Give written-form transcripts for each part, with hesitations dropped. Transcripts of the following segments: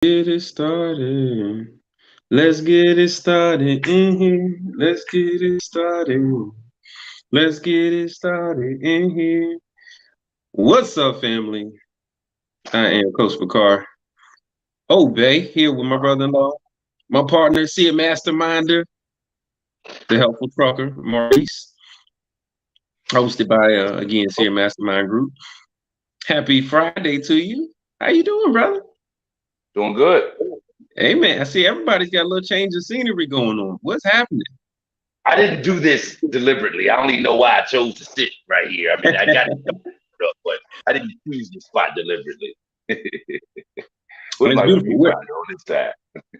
Get it started. Let's get it started in here. Let's get it started. Let's get it started in here. What's up, family? I am Coach Bakar. Bay here with my brother-in-law, my partner, see a masterminder, the helpful trucker, Maurice, hosted by again, see a mastermind group. Happy Friday to you. How you doing, brother? Doing good. Hey man, I see everybody's got a little change of scenery going on. What's happening? I didn't do this deliberately. I don't even know why I chose to sit right here. I mean, I got it up, but I didn't choose the spot deliberately. With It's my beautiful. viewfinder on this side.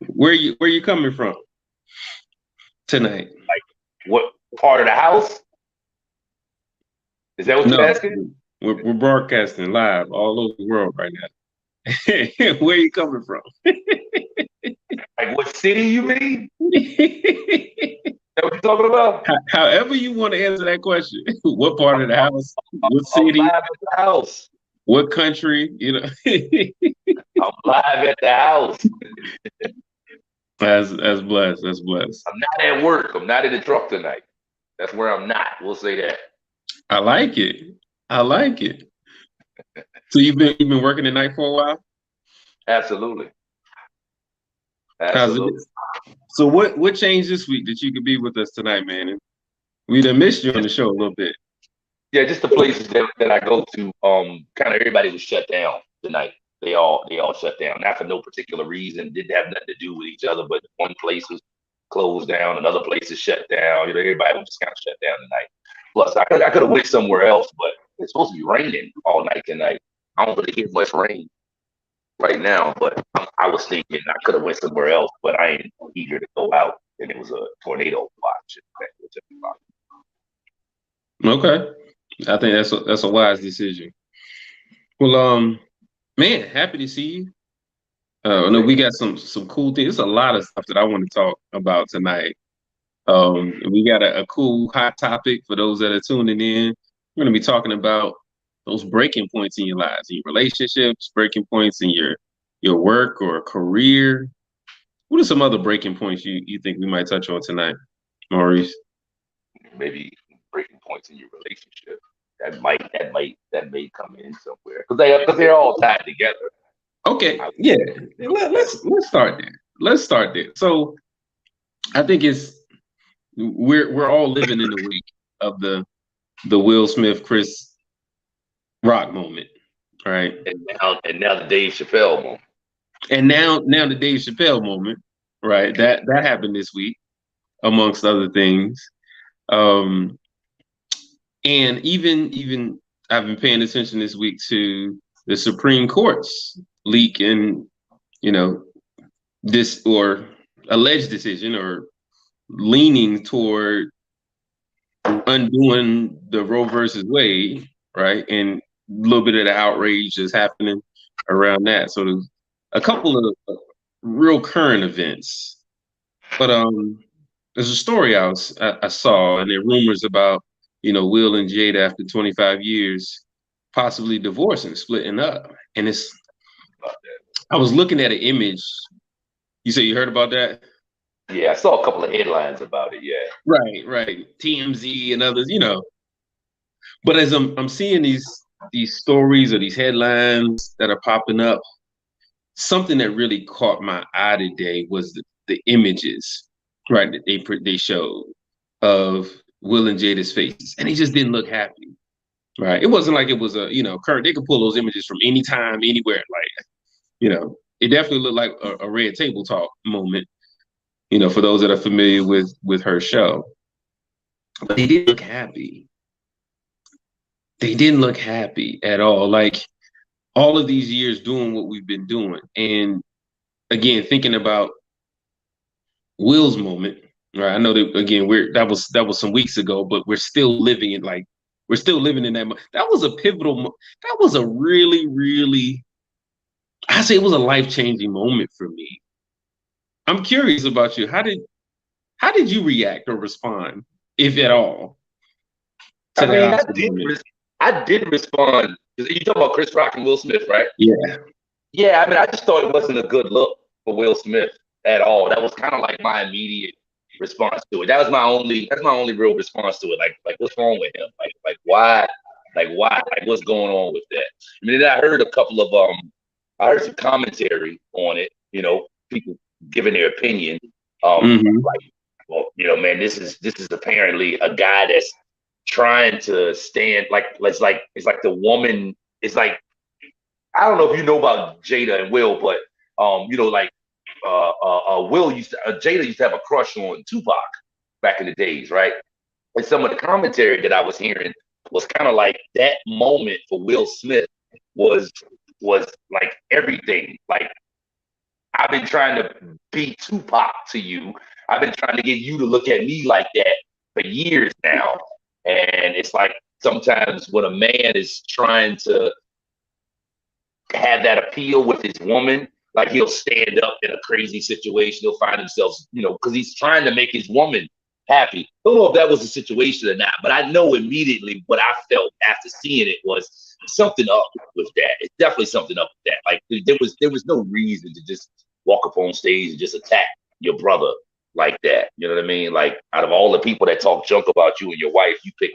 Where you coming from tonight? Like, what part of the house? Is that what you're No, asking? we're broadcasting live all over the world right now. Where you coming from? Like, what city you mean? Is that what you're talking about? However you want to answer that question. What part of the house? What I'm city? live at the house. What country? You know. I'm live at the house. That's blessed. That's blessed. I'm not at work. I'm not in the truck tonight. That's where I'm not. We'll say that. I like it. I like it. So you've been working at night for a while? Absolutely. How's it? Absolutely. So what changed this week that you could be with us tonight, man? And we done missed you on the show a little bit. Yeah, just the places that I go to, kind of everybody was shut down tonight. They all shut down. Not for no particular reason. Didn't have nothing to do with each other, but one place was closed down, another place is shut down. You know, everybody was just kind of shut down tonight. Plus, I could have went somewhere else, but it's supposed to be raining all night tonight. I don't really hear much rain right now, but I was thinking I could have went somewhere else, but I ain't eager to go out. And it was a tornado watch. Okay. I think that's a wise decision. Well, man, happy to see you. I know we got some cool things. There's a lot of stuff that I want to talk about tonight. We got a cool hot topic for those that are tuning in. We're going to be talking about those breaking points in your lives, in your relationships, breaking points in your work or career. What are some other breaking points you think we might touch on tonight, Maurice? Maybe breaking points in your relationship that may come in somewhere because they're all tied together. Okay, yeah. Let's start there. Let's start there. So I think we're all living in the wake of the Will Smith Chris Rock moment, right? And now the Dave Chappelle moment. And now the Dave Chappelle moment, right? That happened this week, amongst other things. Um, and even I've been paying attention this week to the Supreme Court's leak and this or alleged decision or leaning toward undoing the Roe versus Wade, right? And a little bit of the outrage that's happening around that. So there's a couple of real current events. But there's a story I saw, and there are rumors about Will and Jade after 25 years possibly divorcing, splitting up. And I was looking at an image. You say you heard about that? Yeah, I saw a couple of headlines about it. Yeah, Right. TMZ and others, But as I'm seeing these stories or these headlines that are popping up, something that really caught my eye today was the images, right, that they showed of Will and Jada's faces, and they just didn't look happy, right? It wasn't like it was current. They could pull those images from anytime, anywhere. Like, it definitely looked like a Red Table Talk moment, for those that are familiar with her show. But they didn't look happy. They didn't look happy at all. Like all of these years doing what we've been doing. And again, thinking about Will's moment, right? I know that again, that was some weeks ago, but we're still living in that. That was a pivotal. That was a really, really. I say it was a life-changing moment for me. I'm curious about you. How did you react or respond, if at all, to I that mean, Oscar moment? I did respond because you talk about Chris Rock and Will Smith, right? Yeah. Yeah, I mean, I just thought it wasn't a good look for Will Smith at all. That was kind of like my immediate response to it. That's my only real response to it. Like what's wrong with him? Like why? Like why? Like what's going on with that? I mean, then I heard a couple of I heard some commentary on it. You know, people giving their opinion. Mm-hmm. Like, well, you know, man, this is apparently a guy that's trying to stand like it's like the woman. It's like I don't know if you know about Jada and Will, but you know, like Jada used to have a crush on Tupac back in the days, right? And some of the commentary that I was hearing was kind of like that moment for Will Smith was was like everything. Like I've been trying to be Tupac to you. I've been trying to get you to look at me like that for years now. And it's like sometimes when a man is trying to have that appeal with his woman. Like he'll stand up in a crazy situation. He'll find himself, you know, because he's trying to make his woman happy. I don't know if that was the situation or not, but I know immediately what I felt after seeing it was something up with that. It's definitely something up with that. Like there was no reason to just walk up on stage and just attack your brother like that. You know what I mean? Like out of all the people that talk junk about you and your wife, you pick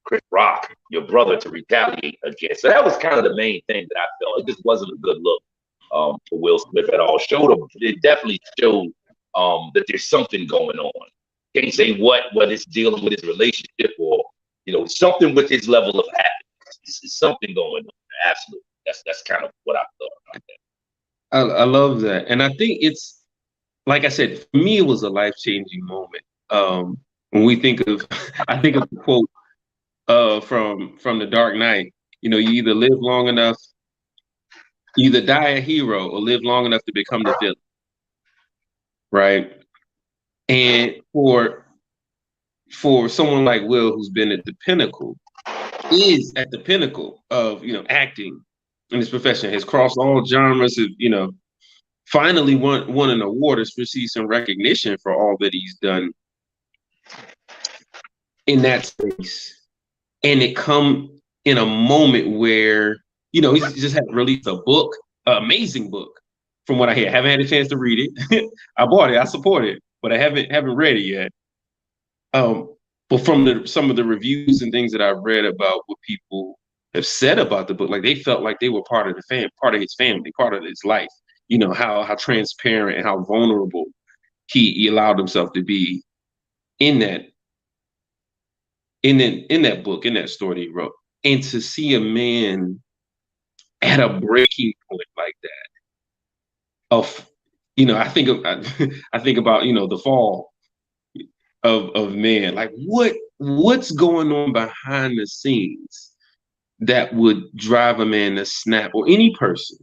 Chris Rock, your brother, to retaliate against. So that was kind of the main thing that I felt. It just wasn't a good look for Will Smith at all. It definitely showed that there's something going on. Can't say what, whether it's dealing with his relationship or you know something with his level of happiness. There's something going on. Absolutely, that's kind of what I thought about I love that, and I think it's like I said. For me, it was a life-changing moment. When we think of, I think of the quote from The Dark Knight. You know, you either live long enough, you either die a hero, or live long enough to become the villain, right? And for someone like Will, who's been at the pinnacle, is at the pinnacle of acting in his profession, has crossed all genres, of finally won an award, has received some recognition for all that he's done in that space. And it come in a moment where, he's just had released a book, an amazing book, from what I hear. Haven't had a chance to read it. I bought it, I support it, but I haven't read it yet. But from some of the reviews and things that I've read about what people have said about the book, like they felt like they were part of part of his family, part of his life. You know, how transparent and how vulnerable he allowed himself to be in that book, in that story that he wrote. And to see a man at a breaking point like that of, I think I think about, the fall of man. Like what's going on behind the scenes that would drive a man to snap, or any person?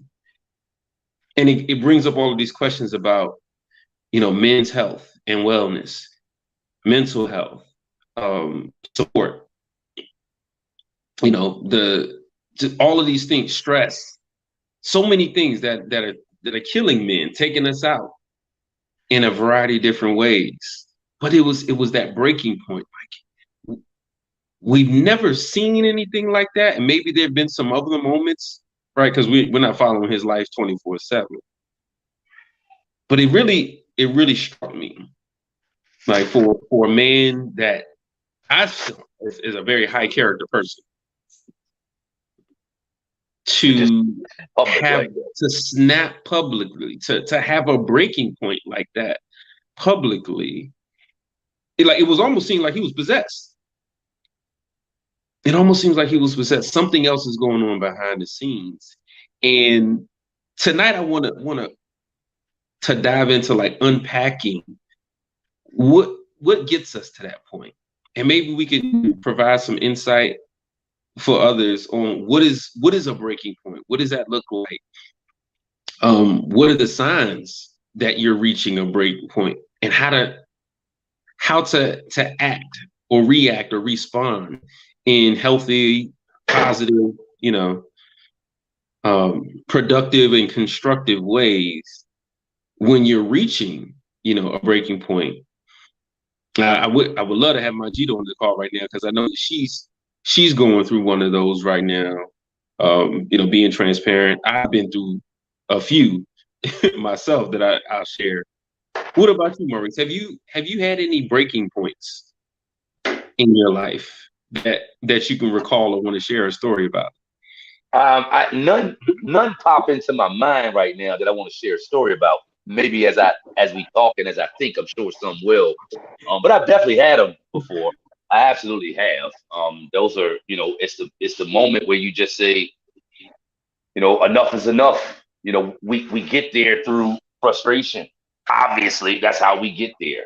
And it brings up all of these questions about, men's health and wellness, mental health, support, all of these things, stress, so many things that are killing men, taking us out in a variety of different ways. But it was that breaking point. Like we've never seen anything like that. And maybe there have been some other moments, right? Because we're not following his life 24/7. But it really struck me, like for a man that I feel is a very high character person, to have to snap publicly, to have a breaking point like that publicly. It was almost seemed like he was possessed. It almost seems like he was possessed. Something else is going on behind the scenes. And tonight I want to dive into like unpacking what gets us to that point. And maybe we could provide some insight for others on what is a breaking point. What does that look like? What are the signs that you're reaching a breaking point, and how to act or react or respond in healthy, positive, productive and constructive ways when you're reaching, a breaking point. I would love to have my Jade on the call right now, because I know that she's going through one of those right now. Being transparent, I've been through a few myself that I'll share. What about you, Maurice? Have you had any breaking points in your life that you can recall or want to share a story about? None pop into my mind right now that I want to share a story about. Maybe as we talk and as I think, I'm sure some will. But I've definitely had them before. I absolutely have. Those are, it's the moment where you just say, enough is enough. We get there through frustration. Obviously, that's how we get there.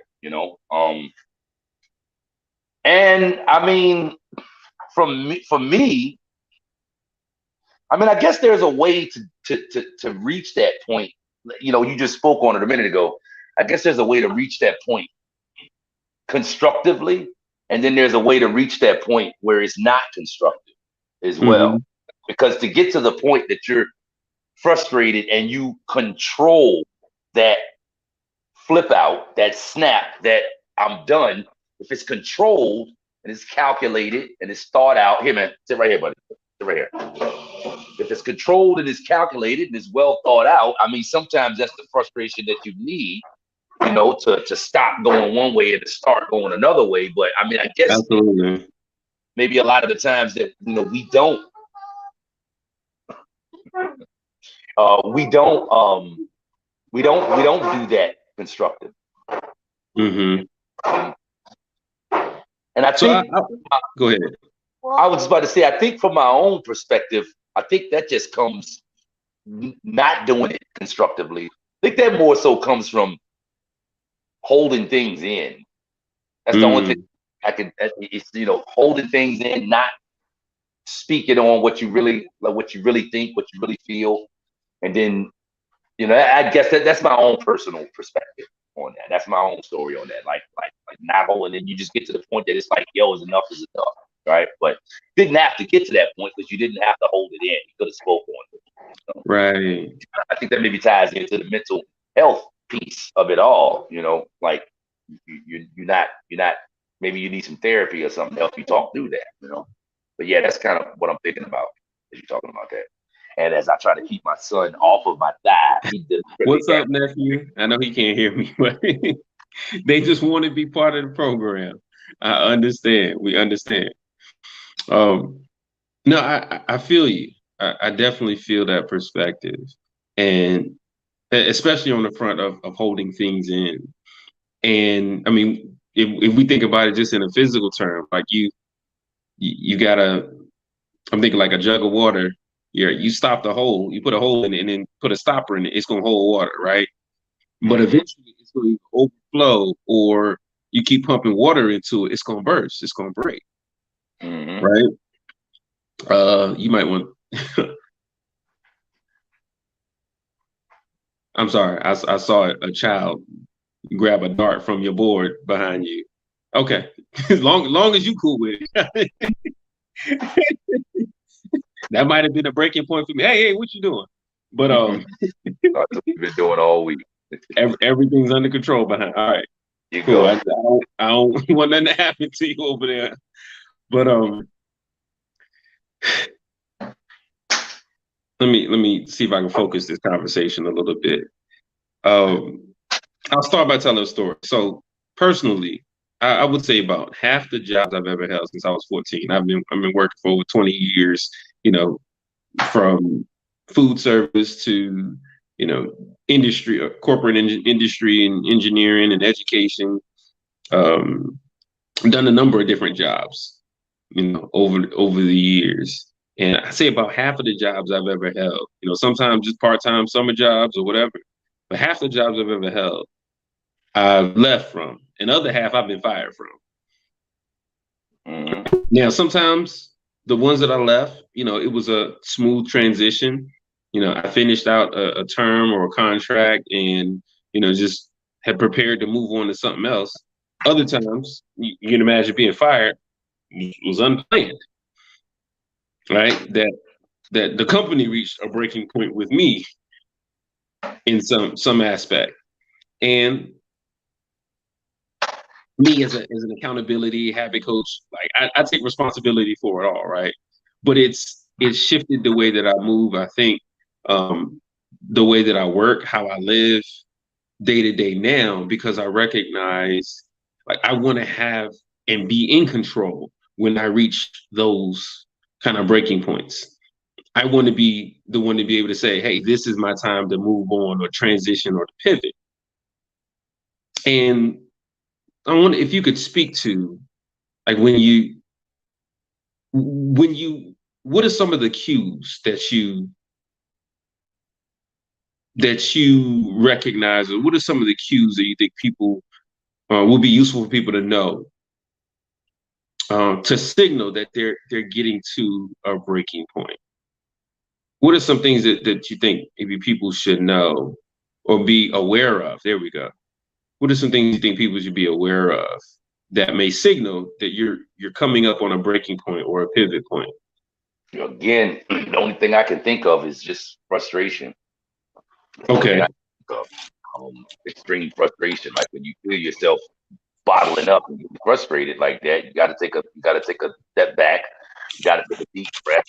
And I mean, for me, I mean, I guess there's a way to reach that point. You just spoke on it a minute ago. I guess there's a way to reach that point constructively, and then there's a way to reach that point where it's not constructive as well. Mm-hmm. Because to get to the point that you're frustrated and you control that flip out, that snap, that I'm done, if it's controlled and it's calculated and it's thought out, here, man, sit right here, buddy. Sit right here. If it's controlled and it's calculated and it's well thought out, I mean, sometimes that's the frustration that you need, to stop going one way and to start going another way. But I mean, I guess Absolutely. maybe a lot of the times that we don't do that constructive. Mm-hmm. And I think go ahead. I was about to say, I think from my own perspective, I think that just comes not doing it constructively. I think that more so comes from holding things in. That's the only thing I can. It's holding things in, not speaking on what you really think, what you really feel, and then I guess that's my own personal perspective on that. That's my own story on that. Like not holding it. You just get to the point that it's like, yo, enough is enough. Right, but didn't have to get to that point because you didn't have to hold it in. You could have spoke on it. Right. I think that maybe ties into the mental health piece of it all. Like you're not. Maybe you need some therapy or something to help you talk through that. But yeah, that's kind of what I'm thinking about as you're talking about that. And as I try to keep my son off of my thigh, What's up, nephew? I know he can't hear me, but they just want to be part of the program. I understand. We understand. No, I feel you. I definitely feel that perspective, and especially on the front of holding things in. And I mean, if we think about it just in a physical term, like you gotta, I'm thinking like a jug of water. You stop the hole, you put a hole in it, and then put a stopper in it. It's gonna hold water, right? But eventually, it's going to overflow, or you keep pumping water into it, it's gonna burst. It's gonna break, right? You might want. I'm sorry. I saw a child grab a dart from your board behind you. Okay, as long as you cool with it. That might have been a breaking point for me. Hey, what you doing? But that's what we've been doing all week. Everything's under control behind. All right, cool. I don't want nothing to happen to you over there. But let me see if I can focus this conversation a little bit. I'll start by telling a story. So personally, I would say about half the jobs I've ever held since I was 14. I've been working for over 20 years, from food service to, industry, corporate industry and engineering and education. I've done a number of different jobs, over the years. And I say about half of the jobs I've ever held, sometimes just part-time summer jobs or whatever, but half the jobs I've ever held, I've left from, and the other half I've been fired from. Now, sometimes the ones that I left, it was a smooth transition. I finished out a term or a contract and, just had prepared to move on to something else. Other times, you can imagine being fired was unplanned, right? That the company reached a breaking point with me in some aspect. And me as an accountability habit coach, like I take responsibility for it all, right? But it's shifted the way that I move. I think the way that I work, how I live day to day now, because I recognize like I want to have and be in control when I reach those kind of breaking points. I want to be the one to be able to say, hey, this is my time to move on or transition or to pivot. And I wonder if you could speak to like when you what are some of the cues that you recognize, or what are some of the cues that you think people would be useful for people to know to signal that they're getting to a breaking point? What are some things that you think maybe people should know or be aware of? There we go. What are some things you think people should be aware of that may signal that you're coming up on a breaking point or a pivot point? Again, the only thing I can think of is just frustration. Okay. Extreme frustration, like when you feel yourself bottling up and getting frustrated like that, you got to take a step back. You got to take a deep breath.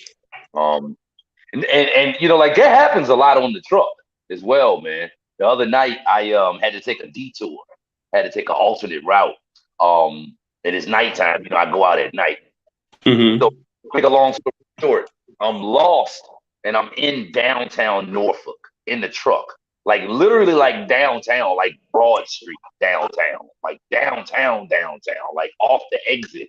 And you know, like that happens a lot on the truck as well, man. The other night, I had to take a detour, had to take an alternate route. And it's nighttime. You know, I go out at night. So, Mm-hmm. make a long story short, I'm lost and I'm in downtown Norfolk in the truck. Like literally like downtown, like Broad Street downtown, like downtown, like off the exit.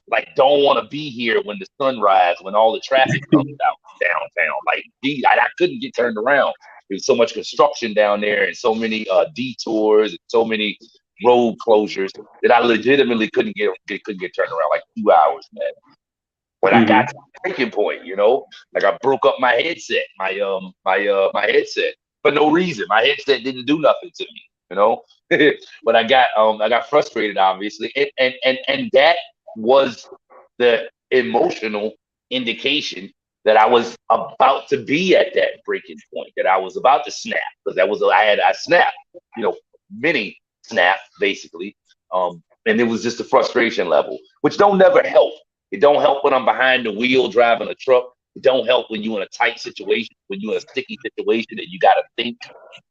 Like don't want to be here when the sunrise, when all the traffic comes out downtown. Like geez, I couldn't get turned around. There's so much construction down there and so many detours and so many road closures that I legitimately couldn't get turned around like 2 hours, man. When I got Mm-hmm. to the breaking point, you know, like I broke up my headset, my headset for no reason. My headset didn't do nothing to me, you know. But I got frustrated, obviously, and that was the emotional indication that I was about to be at that breaking point, that I was about to snap, because I snapped, you know, mini snap basically, and it was just a frustration level, which don't never help. It don't help when I'm behind the wheel driving a truck. It don't help when you're in a tight situation, when you're in a sticky situation that you got to think,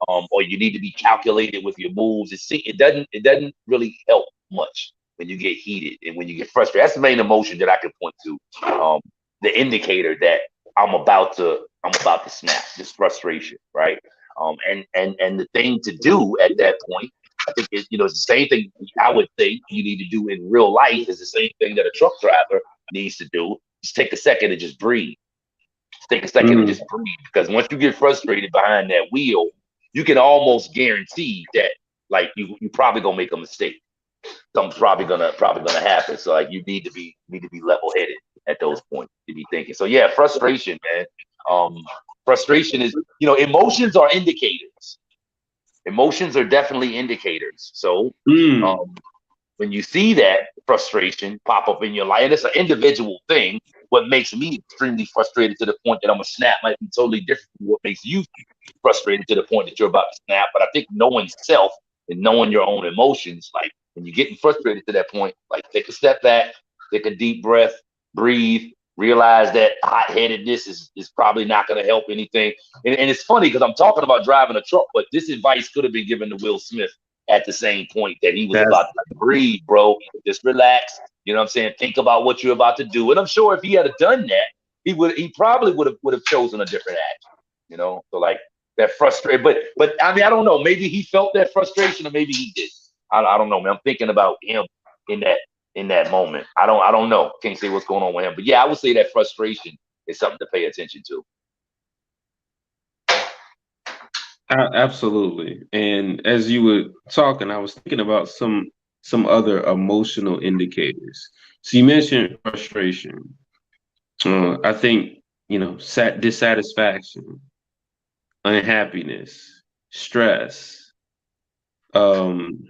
or you need to be calculated with your moves. It doesn't really help much when you get heated and when you get frustrated. That's the main emotion that I can point to. The indicator that I'm about to snap, this frustration, right? And the thing to do at that point, I think you know, it's the same thing I would think you need to do in real life is the same thing that a truck driver needs to do. Just take a second and just breathe. Just take a second and Mm-hmm. just breathe. Because once you get frustrated behind that wheel, you can almost guarantee that like you probably gonna make a mistake. Something's probably gonna happen. So like you need to be level headed at those points to be thinking. So yeah, frustration, man. Frustration is, you know, emotions are indicators. Emotions are definitely indicators. So Mm. um, when you see that frustration pop up in your life, and it's an individual thing, what makes me extremely frustrated to the point that I'm a snap might be totally different from what makes you frustrated to the point that you're about to snap. But I think knowing self and knowing your own emotions, like when you're getting frustrated to that point, like take a step back, take a deep breath, breathe, realize that hot-headedness is probably not going to help anything. And it's funny because I'm talking about driving a truck, but this advice could have been given to Will Smith at the same point that he was That's about to like, breathe, bro. Just relax. You know what I'm saying? Think about what you're about to do. And I'm sure if he had done that, he probably would have chosen a different action. You know, so like that frustrated, but I mean, I don't know. Maybe he felt that frustration, or maybe he did. I don't know, man. I'm thinking about him in that moment. I don't know. Can't say what's going on with him. But yeah, I would say that frustration is something to pay attention to. absolutely. And as you were talking, I was thinking about some other emotional indicators. So you mentioned frustration. I think dissatisfaction, unhappiness, stress. Um,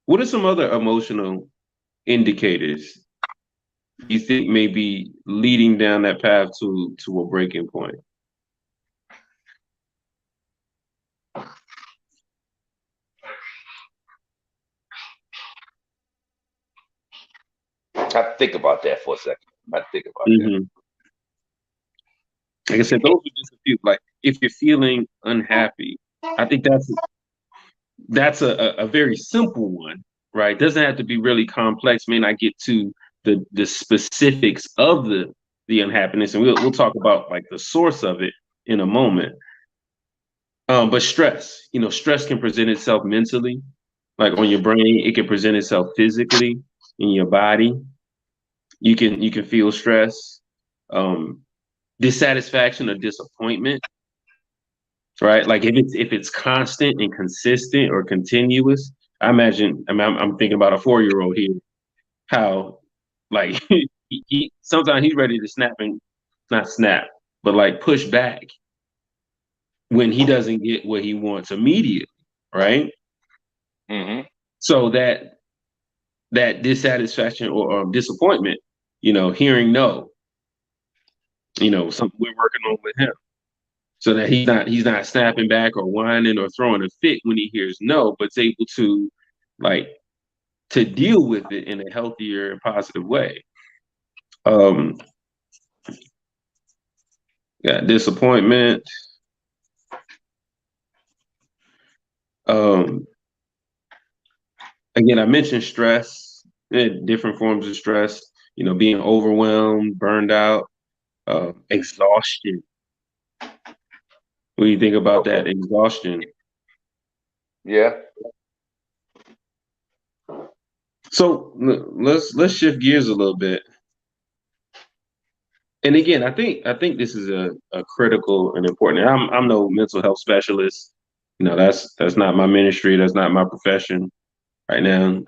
what are some other emotional indicators you think may be leading down that path to a breaking point? I think about that for a second. I think about that. Hmm. Like I said, those are just a few. Like if you're feeling unhappy, I think that's a very simple one, right? Doesn't have to be really complex. May not get to the specifics of the unhappiness, and we'll talk about like the source of it in a moment. But stress, stress can present itself mentally, like on your brain. It can present itself physically in your body. You can feel stress, um, dissatisfaction or disappointment, right? Like if it's constant and consistent or continuous. I imagine. I mean, I'm thinking about a 4-year-old here. How like he sometimes he's ready to snap and not snap, but like push back when he doesn't get what he wants immediately, right? Mm-hmm. So that dissatisfaction or disappointment, hearing no, something we're working on with him, so that he's not snapping back or whining or throwing a fit when he hears no, but is able to like to deal with it in a healthier and positive way. Um, yeah, disappointment. Um, Again, I mentioned stress, different forms of stress. Being overwhelmed, burned out, exhaustion. What do you think about Okay. that exhaustion? Yeah. So let's shift gears a little bit. And again, I think this is a critical and important. I'm no mental health specialist. That's not my ministry. That's not my profession right now.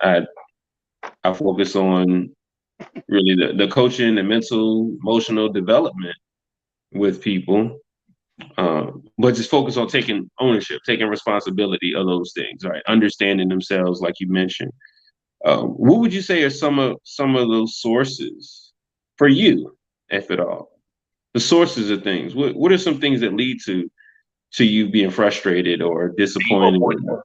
I focus on really the coaching and mental emotional development with people, but just focus on taking ownership, taking responsibility of those things, right? Understanding themselves, like you mentioned. What would you say are some of those sources for you, if at all? The sources of things. What are some things that lead to you being frustrated or Ain't but disappointed? one,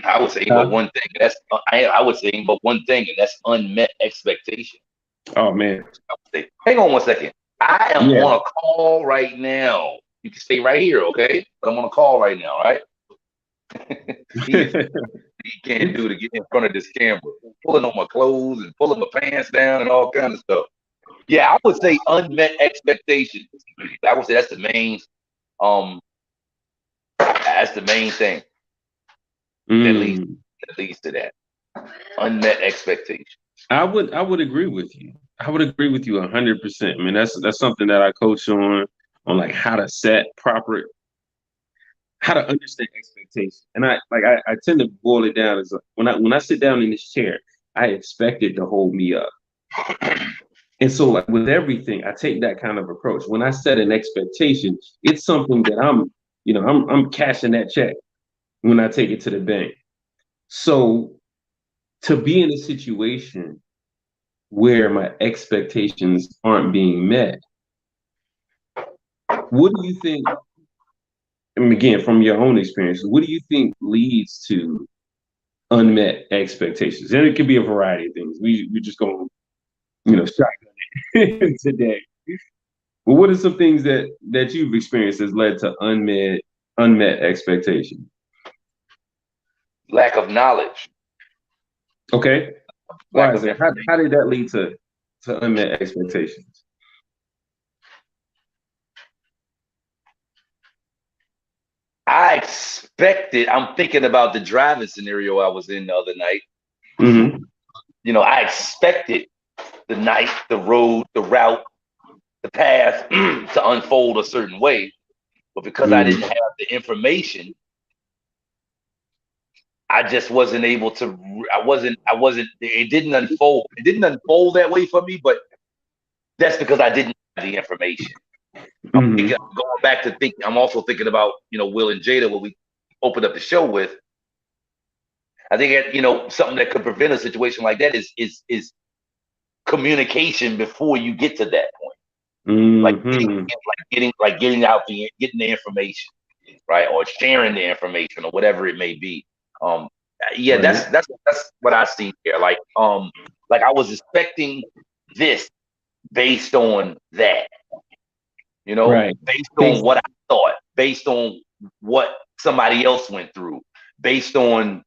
I would say ain't but Huh? one thing. And that's I would say ain't but one thing, and that's unmet expectation. Oh man, I would say, hang on one second. I am yeah. on a call right now. You can stay right here, okay? But I'm on a call right now, right? he is he can't do to get in front of this camera, pulling on my clothes and pulling my pants down and all kind of stuff. Yeah, I would say unmet expectations. I would say um that's the main thing that leads Mm. that leads to that. Unmet expectations. I would agree with you. I would agree with you 100%. I mean, that's something that I coach on like how to set proper, how to understand expectations. And I tend to boil it down as when I sit down in this chair, I expect it to hold me up. And so like with everything, I take that kind of approach. When I set an expectation, it's something that I'm cashing that check when I take it to the bank. So to be in a situation where my expectations aren't being met, what do you think? And again, from your own experience, what do you think leads to unmet expectations? And it could be a variety of things. We're just going, shotgun it today. But what are some things that you've experienced has led to unmet expectations? Lack of knowledge, Okay, why lack is of that? How information. did that lead to unmet expectations? I'm thinking about the driving scenario I was in the other night. Hmm. I expected the night, the road, the route, the path to unfold a certain way. But because I didn't Hmm. have the information, I just wasn't able to. It didn't unfold. It didn't unfold that way for me, but that's because I didn't have the information. Hmm. I'm going back to think. I'm also thinking about Will and Jada, what we opened up the show with. I think that, something that could prevent a situation like that is communication before you get to that point. Like Hmm. getting the information, right, or sharing the information or whatever it may be. Um, yeah, Right. that's what I see here. Like I was expecting this based on that, Right. based on Based what I thought, based on what somebody else went through, based on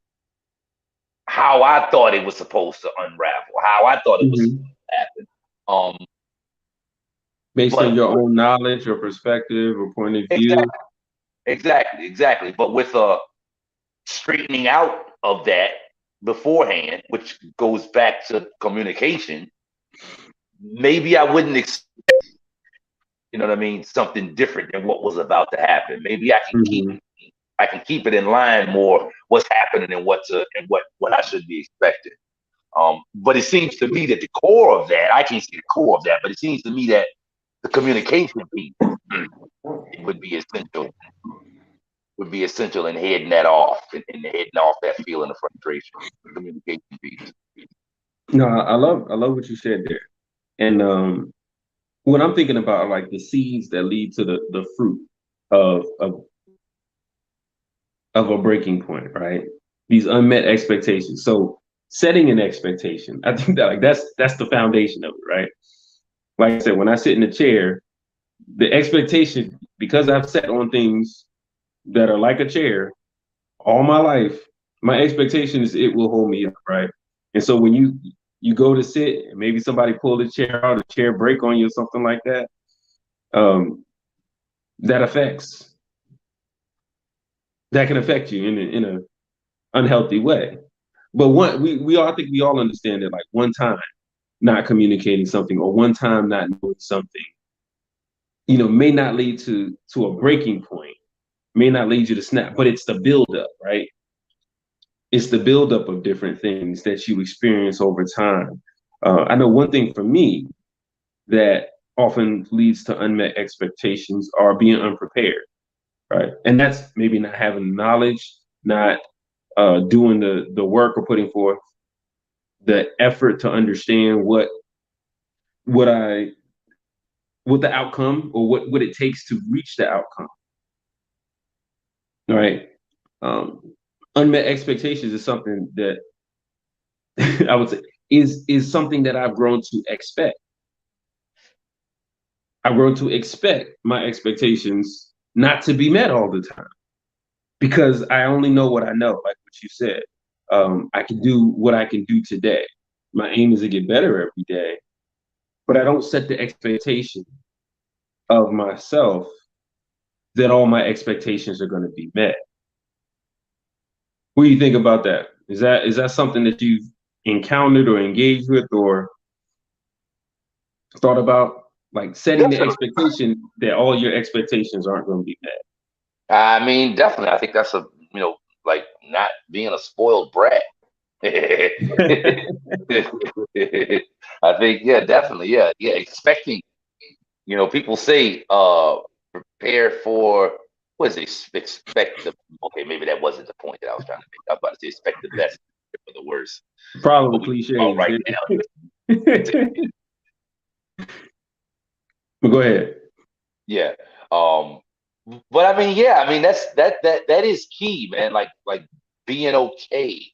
how I thought it was supposed to unravel, how I thought it was supposed to happen. Based on But your own knowledge or perspective or point of view. Exactly. But with a straightening out of that beforehand, which goes back to communication, maybe I wouldn't expect, you know what I mean, something different than what was about to happen. Maybe I can keep it in line more what's happening and what I should be expecting. But it seems to me that the core of that, I can't see the core of that, but it seems to me that the communication piece would be essential in heading that off and heading off that feeling of frustration. The communication piece. No, I love what you said there. And what I'm thinking about are like the seeds that lead to the fruit of a breaking point, right? These unmet expectations. So setting an expectation, I think that like that's the foundation of it, right? Like I said, when I sit in the chair, the expectation, because I've sat on things that are like a chair all my life, my expectation is it will hold me up, right? And so when you go to sit and maybe somebody pull the chair out, a chair break on you or something like that, that can affect you in a unhealthy way. But we all, I think we all understand that like one time not communicating something or one time not knowing something, may not lead to a breaking point, may not lead you to snap, but it's the buildup, right? It's the buildup of different things that you experience over time. I know one thing for me that often leads to unmet expectations are being unprepared, right? And that's maybe not having knowledge, not doing the work or putting forth the effort to understand what the outcome or what it takes to reach the outcome. Right. Unmet expectations is something that I would say is something that I've grown to expect. I've grown to expect my expectations not to be met all the time because I only know what I know, like what you said. I can do what I can do today. My aim is to get better every day, but I don't set the expectation of myself that all my expectations are going to be met. What do you think about that? Is that something that you've encountered or engaged with or thought about? Like setting the expectation that all your expectations aren't going to be met. I mean, definitely. I think that's like not being a spoiled brat. I think, yeah, definitely. Yeah. Expecting, people say, prepare for, what is it? Expect okay, maybe that wasn't the point that I was trying to make. I was about to say expect the best for the worst. Probably cliche. All right now. But go ahead. Yeah. But I mean, yeah, I mean that is key, man. Like being okay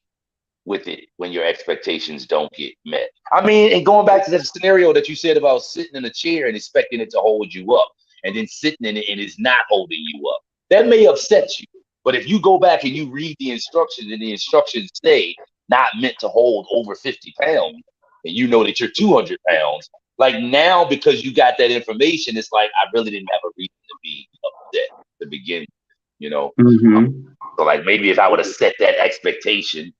with it when your expectations don't get met. I mean, and going back to the scenario that you said about sitting in a chair and expecting it to hold you up, and then sitting in it and it's not holding you up, that may upset you. But if you go back and you read the instructions and the instructions say not meant to hold over 50 pounds, and you know that you're 200 pounds, like now because you got that information, it's like I really didn't have a reason to be upset to begin with. So like maybe if I would have set that expectation,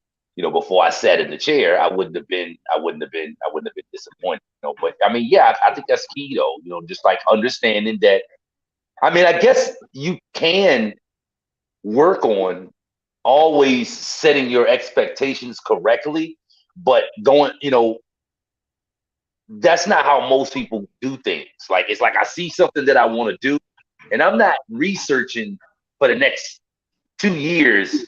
before I sat in the chair, I wouldn't have been disappointed. But I mean, yeah, I think that's key though. Just like understanding that. I mean, I guess you can work on always setting your expectations correctly, but that's not how most people do things. Like it's like I see something that I want to do, and I'm not researching for the next 2 years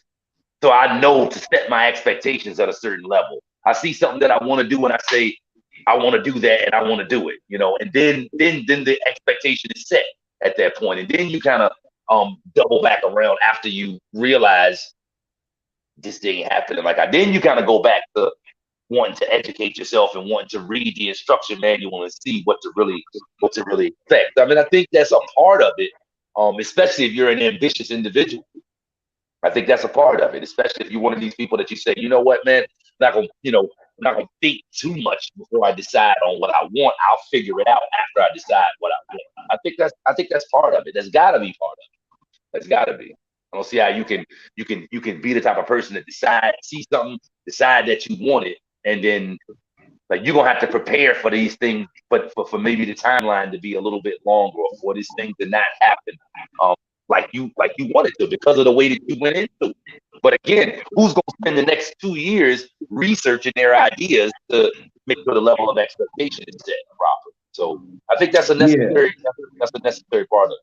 so I know to set my expectations at a certain level. I see something that I want to do and I say, I want to do that and I want to do it, and then the expectation is set at that point. And then you kind of double back around after you realize this thing happening. Then you kind of go back to wanting to educate yourself and wanting to read the instruction manual and see what to really expect. I mean, I think that's a part of it. especially if you're an ambitious individual. I think that's a part of it, especially if you're one of these people that you say, you know what, man, I'm not gonna, I'm not gonna think too much before I decide on what I want. I'll figure it out after I decide what I want. I think that's part of it. That's gotta be part of it. That's gotta be. I don't see how you can be the type of person that see something, decide that you want it, and then like you're gonna have to prepare for these things, but for maybe the timeline to be a little bit longer, or for this thing to not happen, like you wanted to because of the way that you went into it. But again, who's gonna spend the next 2 years researching their ideas to make sure the level of expectation is set properly? So I think that's a Yeah. necessary that's a necessary part of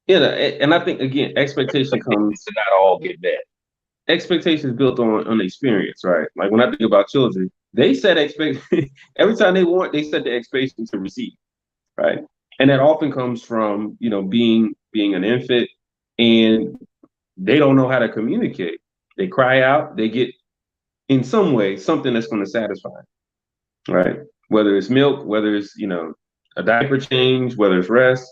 Yeah, and I think again, expectation it comes to not all get met. expectations built on experience, right? Like when I think about children, they set expect every time they set the expectation to receive, right? And that often comes from being an infant, and they don't know how to communicate. They cry out, they get in some way something that's going to satisfy, right? Whether it's milk, whether it's a diaper change, whether it's rest,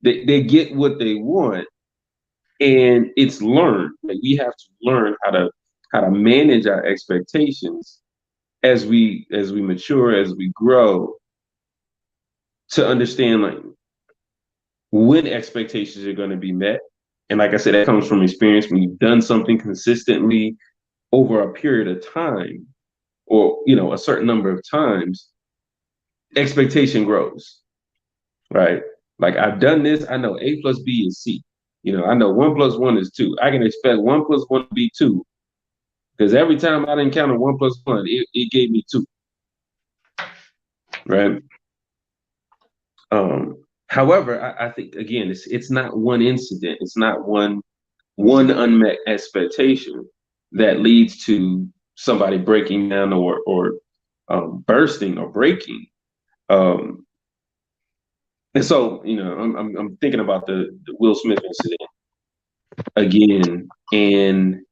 they get what they want, and it's learned. Like we have to learn how to manage our expectations as we mature, as we grow, to understand like when expectations are going to be met. And like I said, that comes from experience. When you've done something consistently over a period of time, or a certain number of times, expectation grows, right? Like I've done this, I know A plus B is C. I know 1 plus 1 is 2. I can expect 1 plus 1 to be 2, because every time I encounter 1 plus 1, it gave me 2, right? However, I think again, it's not one incident, it's not one unmet expectation that leads to somebody breaking down, or bursting or breaking. Um, and so, I'm thinking about the Will Smith incident again, and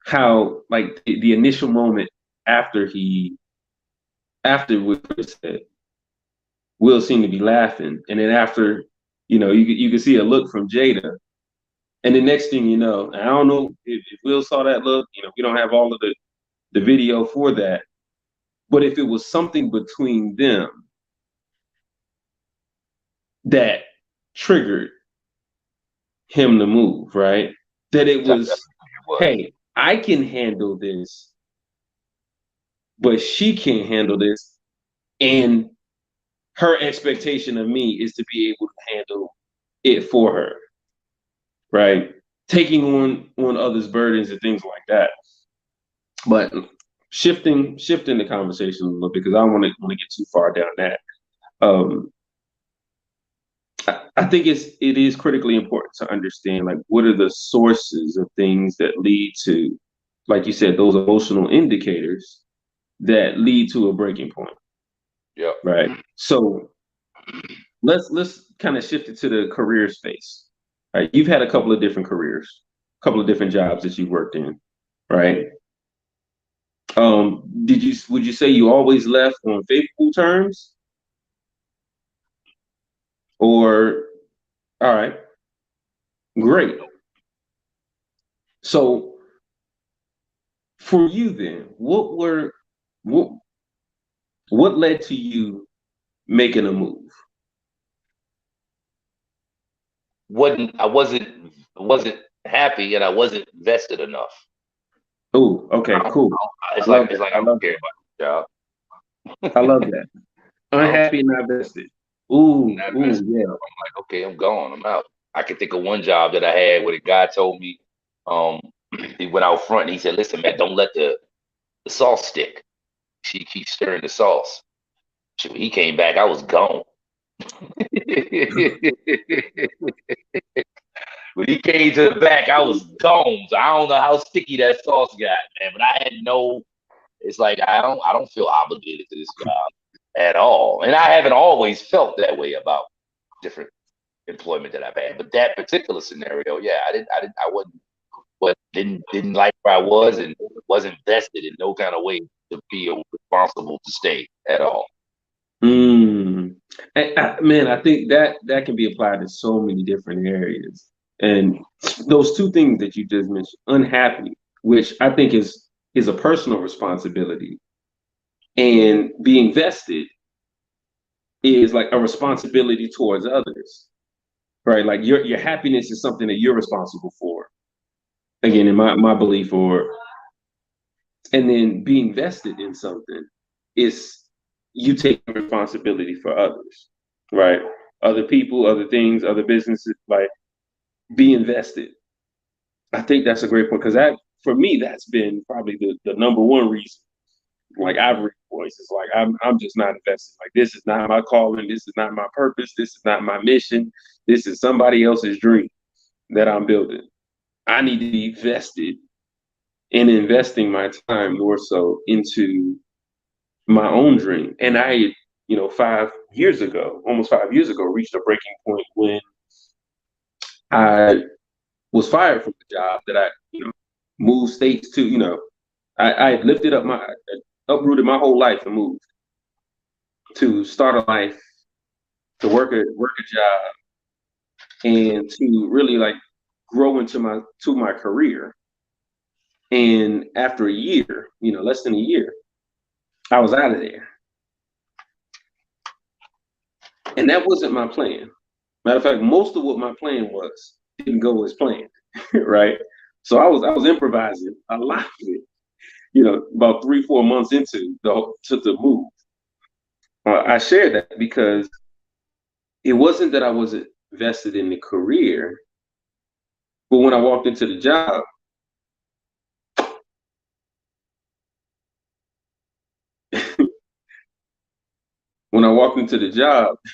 how like the initial moment after what Chris said, Will seemed to be laughing, and then after, you could see a look from Jada, and the next thing you know, I don't know if Will saw that look. We don't have all of the video for that, but if it was something between them that triggered him to move, right? That it It was, was. hey, I can handle this, but she can't handle this, and her expectation of me is to be able to handle it for her, right? Taking on others' burdens and things like that. But shifting the conversation a little bit, because I don't want to get too far down that. Um, I think it is critically important to understand like what are the sources of things that lead to, like you said, those emotional indicators that lead to a breaking point, Yeah. right? So let's kind of shift it to the career space. Right, you've had a couple of different careers, a couple of different jobs that you've worked in, right? Would you say you always left on favorable terms, or all right, great. So for you then, what what led to you making a move? I wasn't happy, and I wasn't vested enough. Oh, okay, cool. It's I love like it's that. like I I don't love care that. about the I job. love that. I don't Unhappy, not vested. Ooh, not ooh, vested. yeah. I'm like, okay, I'm gone. I'm out. I can think of one job that I had where the guy told me, um, he went out front and he said, "Listen, man, don't let the sauce stick. She keeps stirring the sauce." So when he came back, I was gone. When he came to the back, I was gone. So I don't know how sticky that sauce got, man. But I had no. It's like I don't feel obligated to this job at all, and I haven't always felt that way about different employment that I've had. But that particular scenario, yeah, I wasn't, but didn't like where I was, and wasn't vested in no kind of way to feel responsible to stay at all. Man, I think that can be applied to so many different areas. And those two things that you just mentioned, unhappy, which I think is a personal responsibility, and being vested is like a responsibility towards others, right? Like your happiness is something that you're responsible for. Again, in my belief, or and then being vested in something is you taking responsibility for others, right? Other people, other things, other businesses, like be invested. I think that's a great point because that, for me, that's been probably the number one reason. Like I've reached voices, like I'm just not invested. Like this is not my calling. This is not my purpose. This is not my mission. This is somebody else's dream that I'm building. I need to be vested in investing my time more so into my own dream. And I, 5 years ago, almost 5 years ago, reached a breaking point when I was fired from the job that I, moved states to, I had lifted up uprooted my whole life and moved to start a life, to work a job, and to really like grow to my career. And after a year, less than a year, I was out of there. And that wasn't my plan. Matter of fact, most of what my plan was didn't go as planned, right? So I was improvising a lot of it, about 3-4 months into the move. I shared that because it wasn't that I wasn't vested in the career, but when I walked into the job,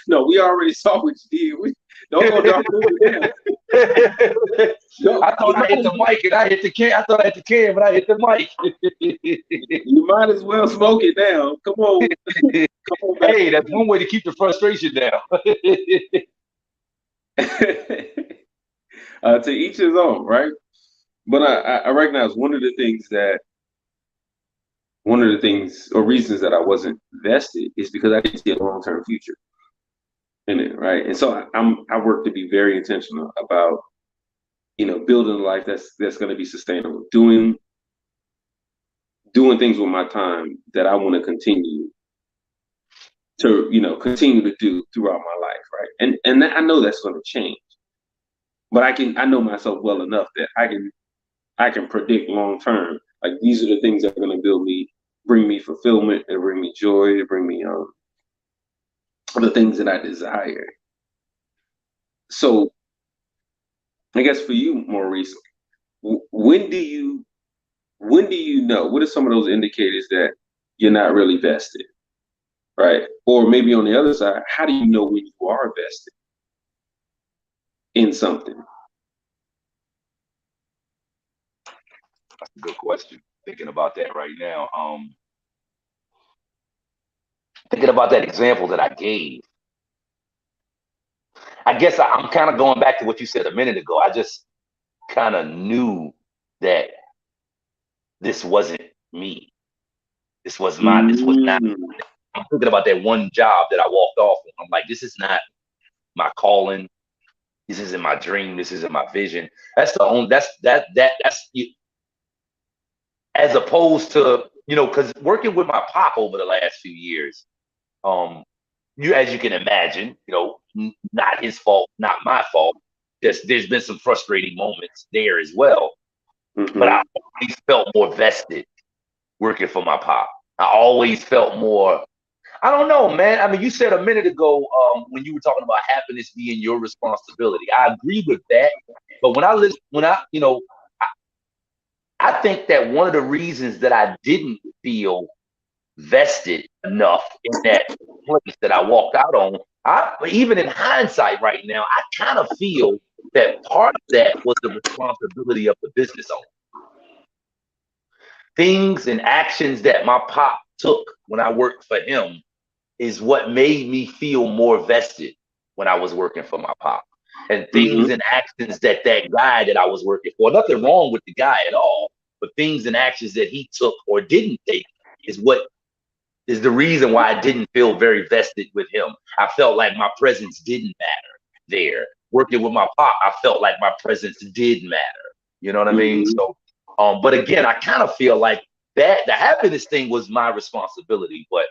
no, we already saw what you did. Don't go dark. No, I thought I hit the mic and I hit the can. I thought I hit the can, but I hit the mic. You might as well smoke it down. Come on. Come on back. Hey, that's one way to keep the frustration down. To each his own, right? But I recognize one of the things or reasons that I wasn't vested is because I didn't see a long-term future in it, right? And so I work to be very intentional about, building a life that's going to be sustainable, doing things with my time that I want to continue to do throughout my life, right? And I know that's going to change, but I know myself well enough that I can predict long term. Like these are the things that are going to bring me fulfillment, and bring me joy, and bring me the things that I desire. So I guess for you, Maurice, when do you know? What are some of those indicators that you're not really vested, right? Or maybe on the other side, how do you know when you are vested in something? That's a good question. Thinking about that right now. Thinking about that example that I gave. I guess I'm kind of going back to what you said a minute ago. I just kind of knew that this wasn't me. This was not. I'm thinking about that one job that I walked off on. I'm like, this is not my calling. This isn't my dream. This isn't my vision. That's as opposed to, because working with my pop over the last few years, as you can imagine, not his fault, not my fault. There's been some frustrating moments there as well. Mm-hmm. But I always felt more vested working for my pop. I always felt more, I don't know, man. I mean, you said a minute ago when you were talking about happiness being your responsibility. I agree with that. But I think that one of the reasons that I didn't feel vested enough in that place that I walked out on, even in hindsight right now, I kind of feel that part of that was the responsibility of the business owner. Things and actions that my pop took when I worked for him is what made me feel more vested when I was working for my pop. And things and actions that guy that I was working for, nothing wrong with the guy at all, but things and actions that he took or didn't take is what is the reason why I didn't feel very vested with him. I felt like my presence didn't matter there. Working with my pop, I felt like my presence did matter. You know what I mean? Mm-hmm. So, but again, I kind of feel like that the happiness thing was my responsibility. But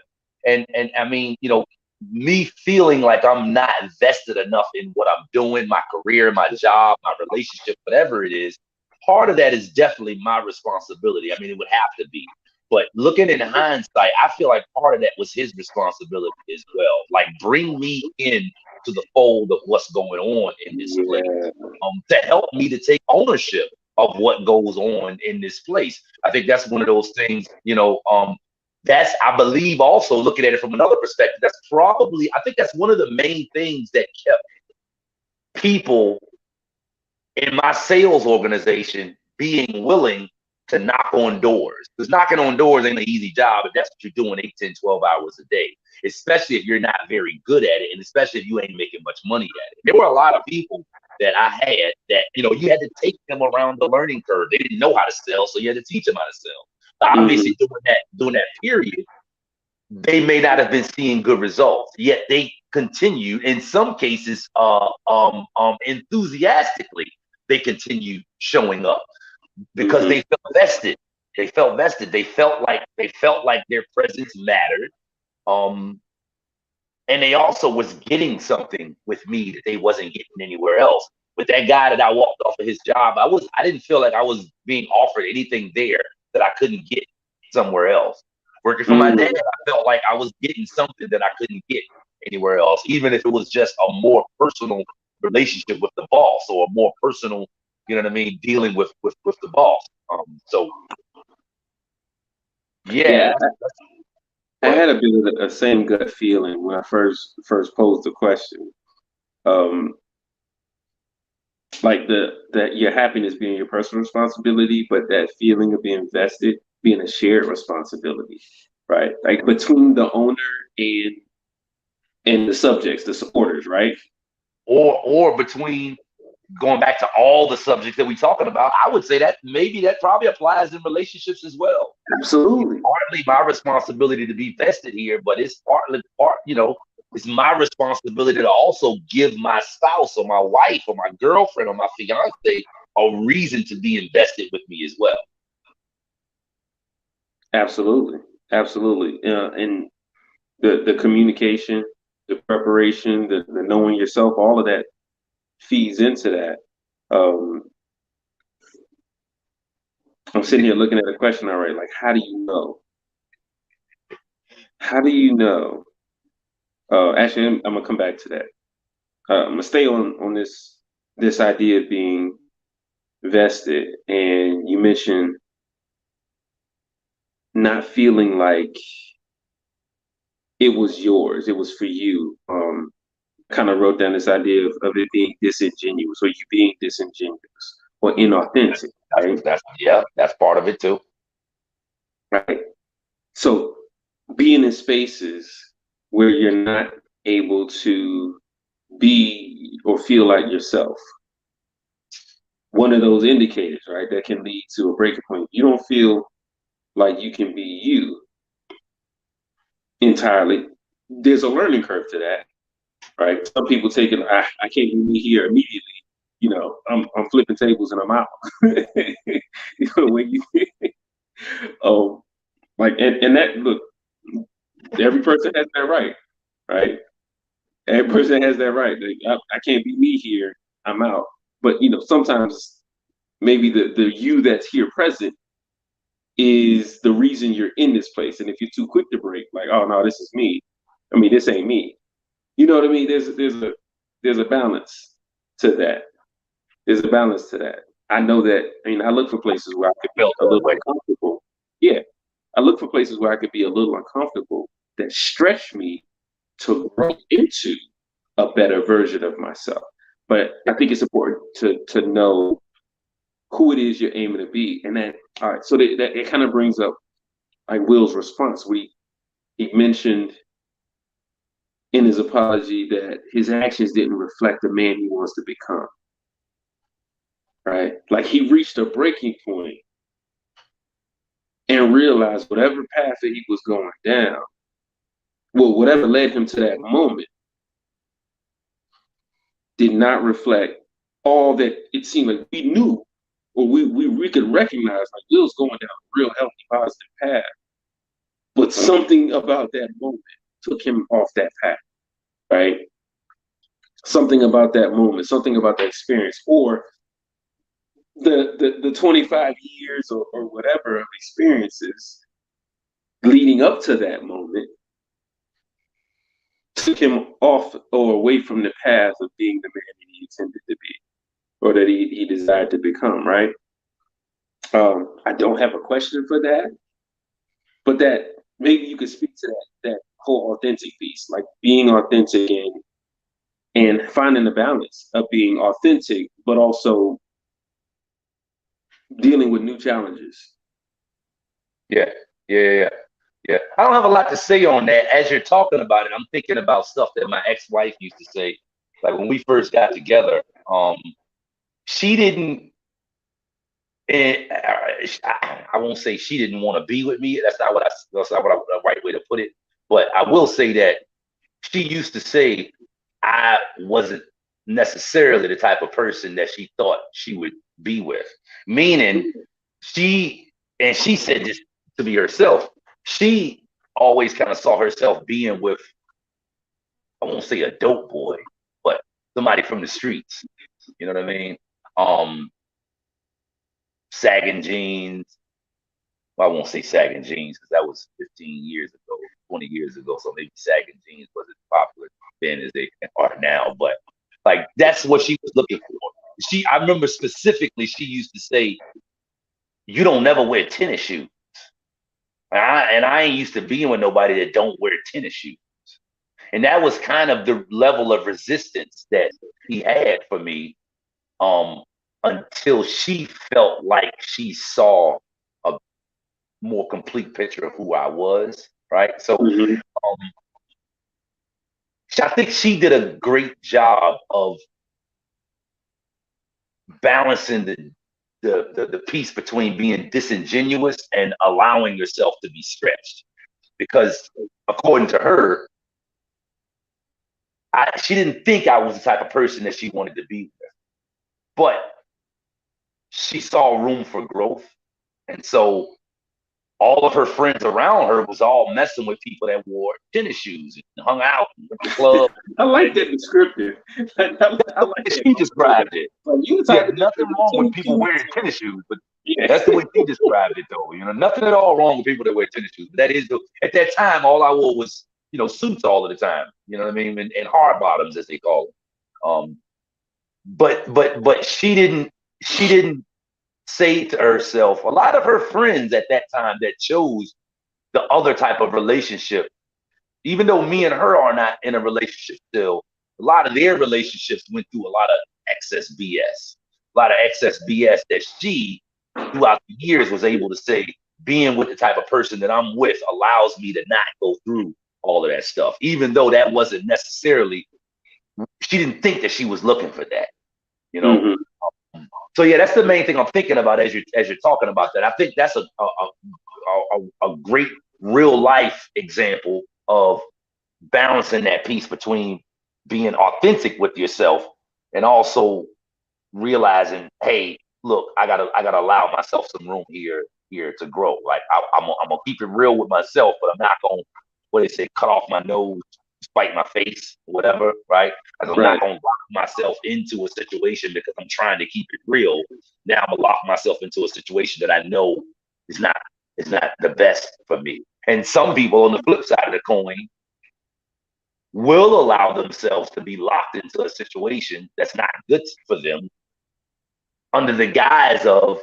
and I mean, you know, me feeling like I'm not invested enough in what I'm doing, my career, my job, my relationship, whatever it is, part of that is definitely my responsibility. I mean, it would have to be. But looking in hindsight, I feel like part of that was his responsibility as well. Like, bring me in to the fold of what's going on in this place, Yeah. to help me to take ownership of what goes on in this place. I think that's one of those things, you know, that's, I believe, also looking at it from another perspective, that's probably, I think that's one of the main things that kept people in my sales organization being willing to knock on doors. Because knocking on doors ain't an easy job if that's what you're doing 8, 10, 12 hours a day, especially if you're not very good at it, and especially if you ain't making much money at it. There were a lot of people that I had that, you know, you had to take them around the learning curve. They didn't know how to sell, so you had to teach them how to sell. But Mm-hmm. obviously, during that period, they may not have been seeing good results, yet they continued, in some cases, enthusiastically, they continued showing up because Mm-hmm. they felt vested. They felt vested. They felt like their presence mattered. Um, and they also was getting something with me that they wasn't getting anywhere else. With that guy that I walked off of his job, I didn't feel like I was being offered anything there that I couldn't get somewhere else. Working for my dad, Mm-hmm. I felt like I was getting something that I couldn't get anywhere else, even if it was just a more personal relationship with the boss, or a more personal, you know what I mean, dealing with the boss. So yeah, Yeah, I but had a bit of the same gut feeling when I first posed the question. Um, like that your happiness being your personal responsibility, but that feeling of being vested being a shared responsibility, right? Like between the owner and the subjects, the supporters, right? or between, going back to all the subjects that we're talking about, I would say that maybe that probably applies in relationships as well. It's Absolutely. partly my responsibility to be vested here, but it's you know, it's my responsibility to also give my spouse or my wife or my girlfriend or my fiance a reason to be invested with me as well. Absolutely. Absolutely. And the communication, the preparation, the knowing yourself, all of that feeds into that. Um, I'm sitting here looking at a question already, like, how do you know? How do you know? Actually, I'm gonna come back to that. I'm gonna stay on this idea of being vested, and you mentioned not feeling like it was yours, it was for you. Kind of wrote down this idea of it being disingenuous, or you being disingenuous or inauthentic, right? That's yeah, that's part of it too. Right. So being in spaces where you're not able to be or feel like yourself, one of those indicators, right, that can lead to a breaking point. You don't feel like you can be you entirely. There's a learning curve to that, right? Some people take it, I can't be me here immediately. You know, I'm flipping tables and I'm out. You know, when you, um, like, and that look, every person has that right, right? Every person has that right. Like, I can't be me here. I'm out. But you know, sometimes maybe the you that's here present is the reason you're in this place. And if you're too quick to break, like, oh no, this is me. I mean, this ain't me. You know what I mean? There's a balance to that. There's a balance to that. I know that. I mean, I look for places where I could be Felt a that little way. uncomfortable. Yeah, I look for places where I could be a little uncomfortable that stretch me to grow into a better version of myself. But I think it's important to know who it is you're aiming to be, and that all right. So that it kind of brings up like Will's response. He mentioned in his apology that his actions didn't reflect the man he wants to become. Right, like he reached a breaking point and realized whatever path that he was going down. well, whatever led him to that moment did not reflect all that it seemed like we knew, or we could recognize like we was going down a real healthy, positive path. But something about that moment took him off that path, right? Something about that moment, something about that experience, or the 25 years or whatever of experiences leading up to that moment took him off or away from the path of being the man that he intended to be or that he desired to become, right? I don't have a question for that, but that maybe you could speak to that whole authentic piece, like being authentic and finding the balance of being authentic, but also dealing with new challenges. Yeah, yeah. Yeah, I don't have a lot to say on that. As you're talking about it, I'm thinking about stuff that my ex-wife used to say. Like when we first got together, she didn't, and I won't say she didn't want to be with me. That's not what the right way to put it. But I will say that she used to say I wasn't necessarily the type of person that she thought she would be with. Meaning, she said this to be herself. She always kind of saw herself being with, I won't say a dope boy, but somebody from the streets. You know what I mean? Sagging jeans. Well, I won't say sagging jeans because that was 15 years ago, 20 years ago. So maybe sagging jeans wasn't popular then as they are now. But like that's what she was looking for. I remember specifically she used to say, "You don't never wear tennis shoes." And I ain't used to being with nobody that don't wear tennis shoes. And that was kind of the level of resistance that he had for me, um, until she felt like she saw a more complete picture of who I was, right? So Mm-hmm. I think she did a great job of balancing the piece between being disingenuous and allowing yourself to be stretched. Because according to her, she didn't think I was the type of person that she wanted to be with, but she saw room for growth. And so all of her friends around her was all messing with people that wore tennis shoes and hung out and went to clubs. I like that descriptive. I like that. She described it. Like you the Yeah, type of nothing wrong with tennis people shoes. wearing tennis shoes, but Yeah. that's the way she described it, though. Nothing at all wrong with people that wear tennis shoes. But that is at that time, all I wore was suits all of the time. You know what I mean? And hard bottoms, as they call them. But she didn't say to herself. A lot of her friends at that time that chose the other type of relationship, even though me and her are not in a relationship still, a lot of their relationships went through a lot of excess BS. A lot of excess BS that she, throughout the years, was able to say, being with the type of person that I'm with allows me to not go through all of that stuff, even though that wasn't necessarily, she didn't think that she was looking for that, you know? Mm-hmm. So yeah, that's the main thing I'm thinking about as you're talking about that. I think that's a great real life example of balancing that piece between being authentic with yourself and also realizing, hey, look, I gotta allow myself some room here to grow. Like I'm gonna keep it real with myself, but I'm not gonna, what they say, cut off my nose, spite my face, whatever, right? Because I'm Right. not gonna lock myself into a situation because I'm trying to keep it real. Now I'm gonna lock myself into a situation that I know is not the best for me. And some people on the flip side of the coin will allow themselves to be locked into a situation that's not good for them under the guise of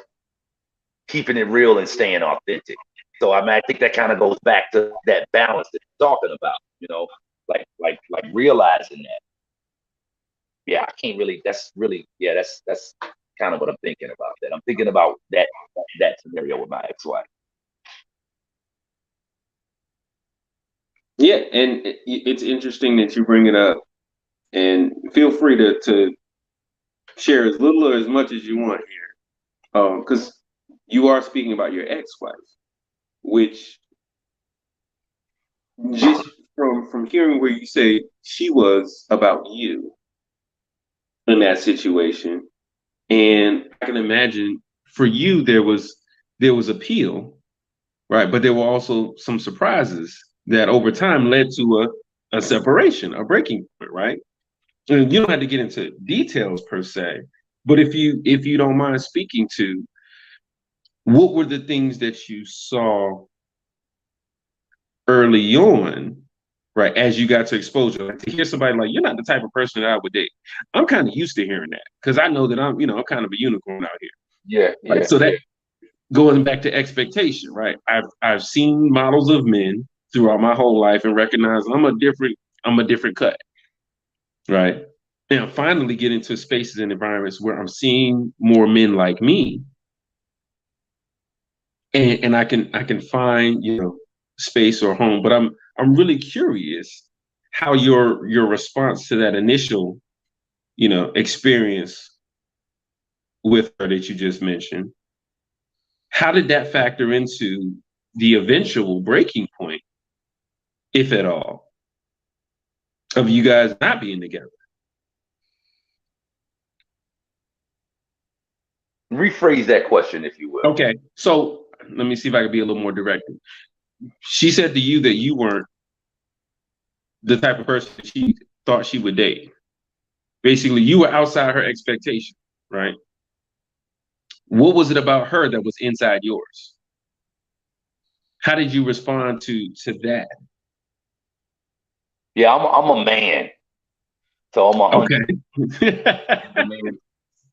keeping it real and staying authentic. So I mean, I think that kind of goes back to that balance that you're talking about, like realizing that. Yeah, I can't really. That's really, yeah. That's kind of what I'm thinking about. That I'm thinking about that scenario with my ex-wife. Yeah, and it's interesting that you bring it up, and feel free to share as little or as much as you want here, because you are speaking about your ex-wife, which just from hearing where you say she was about you in that situation, and I can imagine for you there was appeal, right? But there were also some surprises that over time led to a separation, a breaking point, right? And you don't have to get into details per se, but if you don't mind speaking to what were the things that you saw early on, right, as you got to exposure, like to hear somebody like you're not the type of person that I would date. I'm kind of used to hearing that because I know that I'm kind of a unicorn out here. Yeah, Right. yeah, So yeah. that going back to expectation, right? I've seen models of men throughout my whole life and recognize I'm a different cut, right? And I'm finally getting to spaces and environments where I'm seeing more men like me, and I can find space or home. But I'm really curious how your response to that initial experience with her that you just mentioned, how did that factor into the eventual breaking point, if at all, of you guys not being together? Rephrase that question, if you will. Okay, so let me see if I can be a little more direct. She said to you that you weren't the type of person that she thought she would date. Basically, you were outside her expectation, right? What was it about her that was inside yours? How did you respond to that? Yeah, I'm a man, so I'm a hunter. Okay. I mean,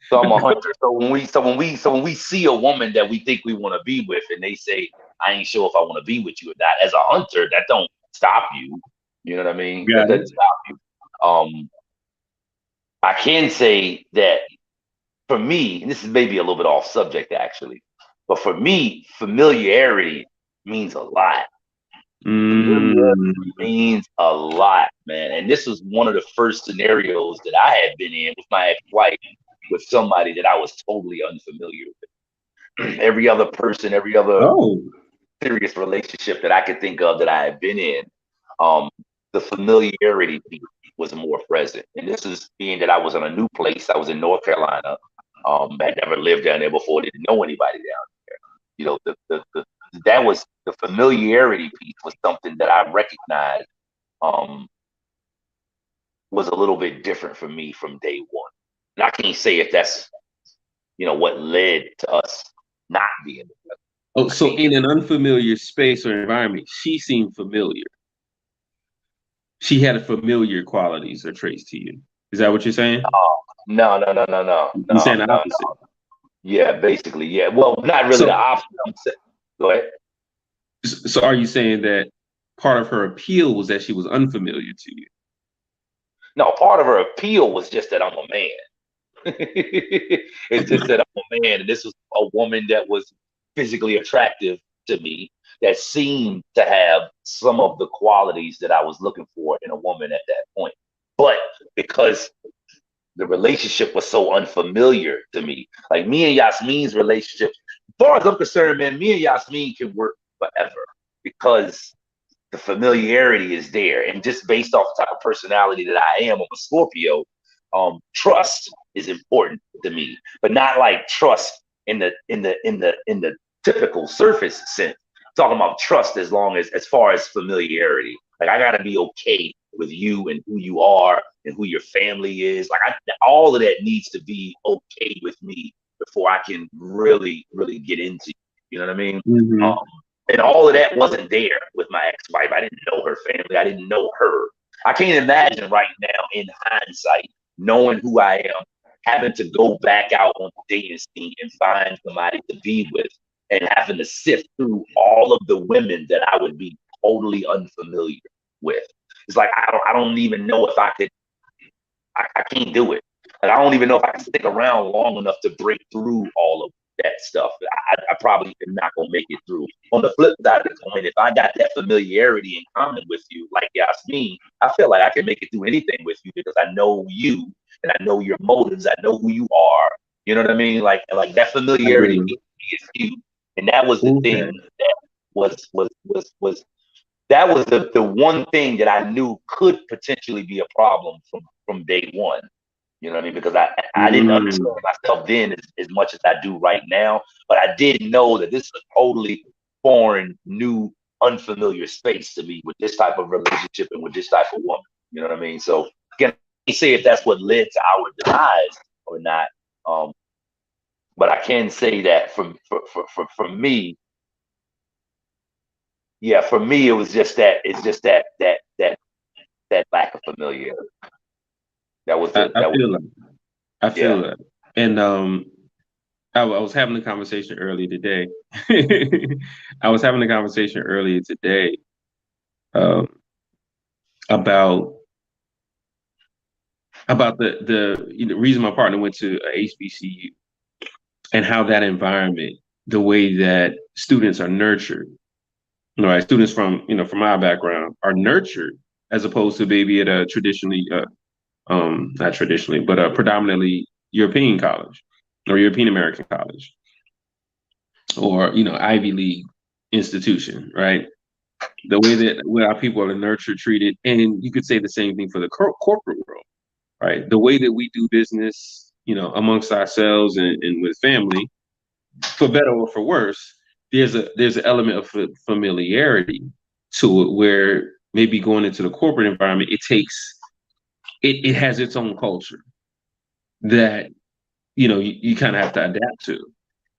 so I'm a hunter. So when we see a woman that we think we want to be with, and they say, "I ain't sure if I want to be with you or not," as a hunter, that don't stop you. You know what I mean? That Got doesn't it. stop you. I can say that for me, and this is maybe a little bit off subject actually, but for me, familiarity means a lot. Mm, Familiarity means a lot, man. And this was one of the first scenarios that I had been in with my ex-wife, with somebody that I was totally unfamiliar with. Every other person, every other oh, serious relationship that I could think of that I had been in, um, the familiarity piece was more present. And this is being that I was in a new place. I was in North Carolina. Had never lived down there before. Didn't know anybody down there. You know, that was the familiarity piece was something that I recognized um, was a little bit different for me from day one. And I can't say if that's what led to us not being together. oh. I So can't. in an unfamiliar space or environment, she seemed familiar. She had a familiar qualities or traits to you. Is that what you're saying? No, no, no, no, no, You're no, saying the no. opposite. Yeah, basically, yeah. Well, not really the So, opposite. Go ahead. so are you saying that part of her appeal was that she was unfamiliar to you? No, part of her appeal was just that I'm a man. It's just that I'm a man, and this was a woman that was physically attractive to me, that seemed to have some of the qualities that I was looking for in a woman at that point. But because the relationship was so unfamiliar to me, like me and Yasmin's relationship, as far as I'm concerned, man, me and Yasmin can work forever because the familiarity is there, and just based off the type of personality that I am, I'm a Scorpio. Trust is important to me, but not like trust in the typical surface sense. I'm talking about trust as far as familiarity. Like I gotta be okay with you and who you are and who your family is. Like all of that needs to be okay with me before I can really, really get into you. You know what I mean? Um, Mm-hmm. and all of that wasn't there with my ex-wife. I didn't know her family. I didn't know her. I can't imagine right now in hindsight, knowing who I am, having to go back out on the dating scene and find somebody to be with and having to sift through all of the women that I would be totally unfamiliar with. It's like I don't even know if I could. I can't do it. Like I don't even know if I can stick around long enough to break through all of that stuff. I probably am not gonna make it through. On the flip side of the coin, if I got that familiarity in common with you, like Yasmin, I feel like I can make it through anything with you because I know you and I know your motives. I know who you are. You know what I mean? Like that I familiarity do. is huge, and that was the thing Okay. that was that was the one thing that I knew could potentially be a problem from day one. You know what I mean? Because I didn't Mm. understand myself then as much as I do right now, but I did know that this is a totally foreign, new, unfamiliar space to me with this type of relationship and with this type of woman. You know what I mean? So again, I can't say if that's what led to our demise or not. Um, but I can say that for me, yeah, for me, it was just that it's just that lack of familiarity. That was I, the I that was feel that. I yeah. feel that. And I was having a conversation earlier today. I was having a conversation earlier today um, about the reason my partner went to a HBCU and how that environment, the way that students are nurtured, right? Students from our background are nurtured as opposed to maybe at a traditionally, not traditionally, but a predominantly European college or European American college or Ivy League institution, right? The way that where our people are nurtured, treated, and you could say the same thing for the corporate world, right? The way that we do business, amongst ourselves and with family, for better or for worse, there's an element of familiarity to it where maybe going into the corporate environment, it has its own culture that you kind of have to adapt to.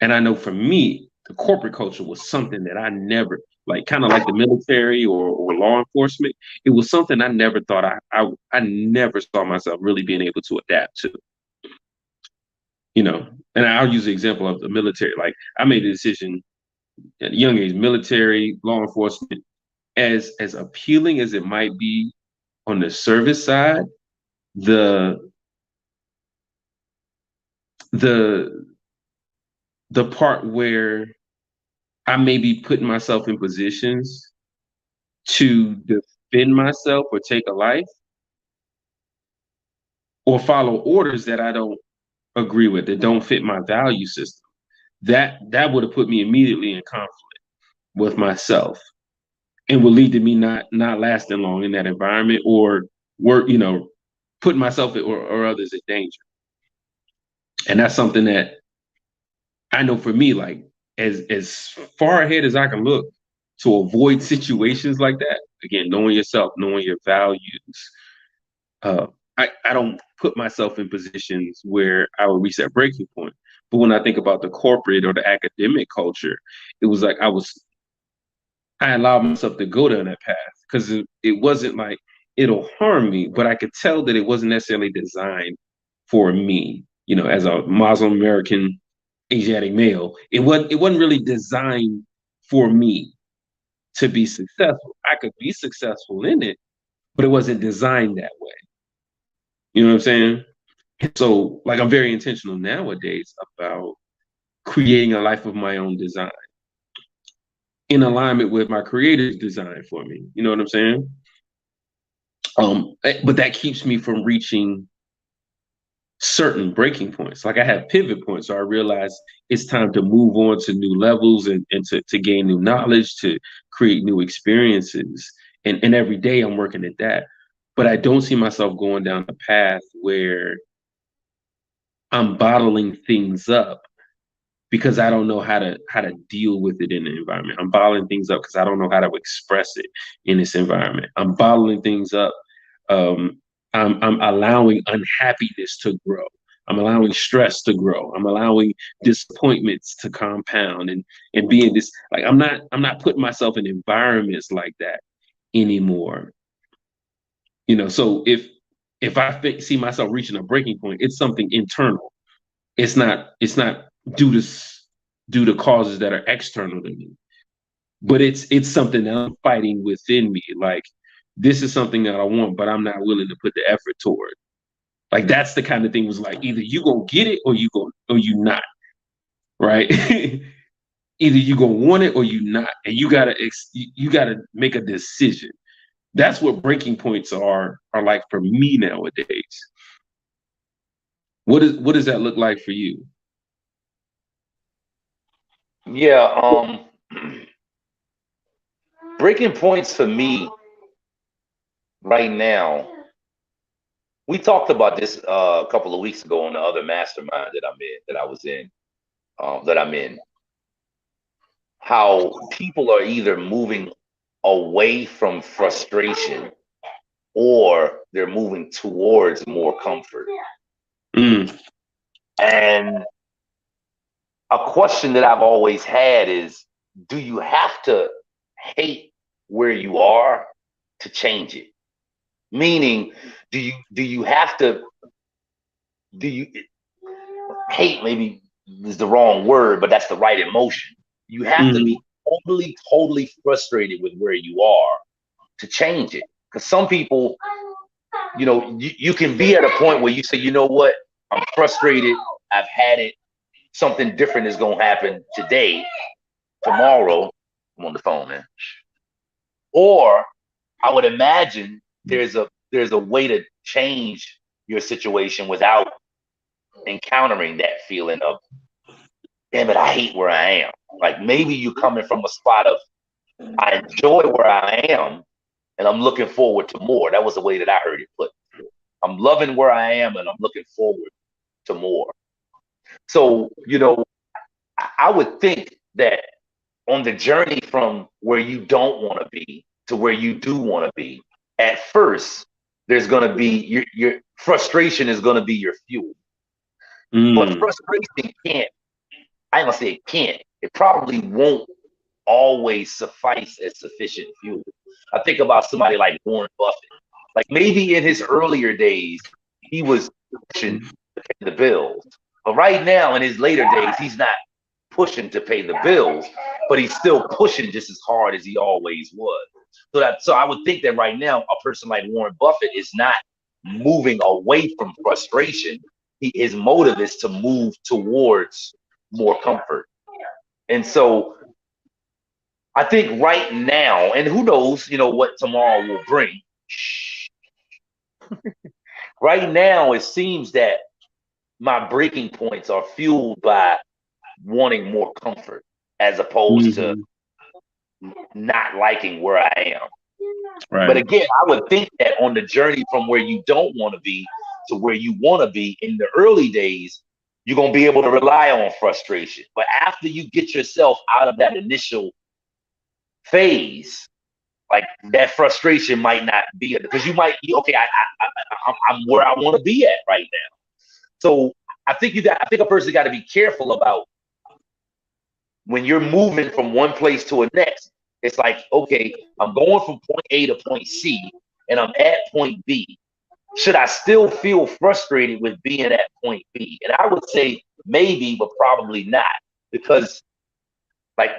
And I know for me, the corporate culture was something that I never like, kind of like the military or law enforcement. It was something I never thought I never saw myself really being able to adapt to. You know, and I'll use the example of the military. Like I made a decision at a young age, military, law enforcement, as appealing as it might be on the service side, the the the part where I may be putting myself in positions to defend myself or take a life or follow orders that I don't agree with, that don't fit my value system. That would have put me immediately in conflict with myself and would lead to me not lasting long in that environment or work, putting myself or others in danger. And that's something that I know for me, like as far ahead as I can look to avoid situations like that. Again, knowing yourself, knowing your values. Uh, I don't put myself in positions where I would reach that breaking point. But when I think about the corporate or the academic culture, it was like I allowed myself to go down that path because it wasn't like it'll harm me, but I could tell that it wasn't necessarily designed for me. As a Muslim American Asiatic male, it wasn't really designed for me to be successful. I could be successful in it, but it wasn't designed that way. You know what I'm saying? So, like, I'm very intentional nowadays about creating a life of my own design in alignment with my creator's design for me. You know what I'm saying? But that keeps me from reaching certain breaking points. Like I have pivot points. So I realize it's time to move on to new levels and to gain new knowledge, to create new experiences. And every day I'm working at that. But I don't see myself going down a path where I'm bottling things up because I don't know how to deal with it in the environment. I'm bottling things up because I don't know how to express it in this environment. I'm bottling things up. Um, I'm allowing unhappiness to grow. I'm allowing stress to grow. I'm allowing disappointments to compound and being this like I'm not putting myself in environments like that anymore. So if see myself reaching a breaking point, it's something internal. It's not due to due to causes that are external to me, but it's something that I'm fighting within me. Like this is something that I want, but I'm not willing to put the effort toward. Like that's the kind of thing was like either you gonna get it or you not, right? Either you gonna want it or you not, and you gotta make a decision. That's what breaking points are like for me nowadays. What does that look like for you? Yeah, Breaking points for me right now. We talked about this a couple of weeks ago on the other mastermind that I'm in. How people are either moving away from frustration or they're moving towards more comfort. Mm. And a question that I've always had is, do you have to hate where you are to change it? Meaning, do you have to do you hate maybe is the wrong word, but that's the right emotion. You have to be Mm. totally frustrated with where you are to change it. Because some people, you can be at a point where you say, you know what, I'm frustrated, I've had it, something different is gonna happen today, tomorrow. I'm on the phone, man. Or I would imagine there's a way to change your situation without encountering that feeling of, damn it, I hate where I am. Like maybe you coming from a spot of, I enjoy where I am and I'm looking forward to more. That was the way that I heard it put. I'm loving where I am and I'm looking forward to more. So, I would think that on the journey from where you don't want to be to where you do want to be, at first, there's going to be your frustration is going to be your fuel. But Mm. frustration can't, I ain't gonna say it can't, it probably won't always suffice as sufficient fuel. I think about somebody like Warren Buffett. Like maybe in his earlier days, he was pushing to pay the bills. But right now, in his later days, he's not pushing to pay the bills, but he's still pushing just as hard as he always was. So I would think that right now, a person like Warren Buffett is not moving away from frustration. His motive is to move towards more comfort. And so I think right now, and who knows, what tomorrow will bring. Right now, it seems that my breaking points are fueled by wanting more comfort as opposed to Mm-hmm. not liking where I am. But Right. again, I would think that on the journey from where you don't want to be to where you want to be in the early days, you're going to be able to rely on frustration. But after you get yourself out of that initial phase, like that frustration might not be because you might, okay, I'm where I want to be at right now. So I think a person got to be careful about when you're moving from one place to a next. It's like, okay, I'm going from point A to point C and I'm at point B. Should I still feel frustrated with being at point B? And I would say maybe, but probably not, because like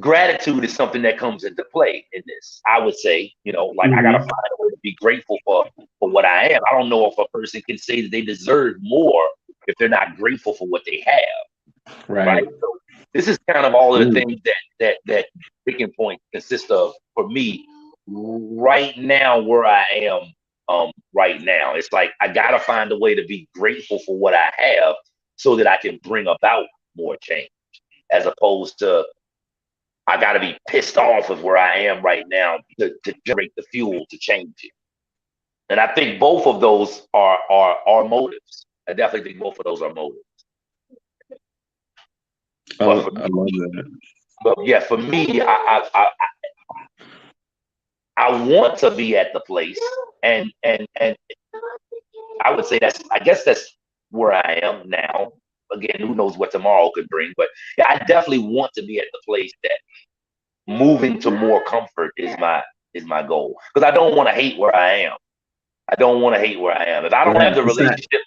gratitude is something that comes into play in this. I would say, like I gotta Mm-hmm. find a way to be grateful for what I am. I don't know if a person can say that they deserve more if they're not grateful for what they have, right? Right. So this is kind of all of the Mm. things that breaking point consists of for me right now where I am right now. It's like I gotta find a way to be grateful for what I have so that I can bring about more change, as opposed to I got to be pissed off of where I am right now to generate the fuel to change it. And I think both of those are motives. I definitely think both of those are motives. But for I me, love that. for me, I want to be at the place, and I would say I guess that's where I am now. Again, who knows what tomorrow could bring? But yeah, I definitely want to be at the place that moving to more comfort is my goal, because I don't want to hate where I am. I don't want to hate where I am. If I don't Right. have the It's not. relationship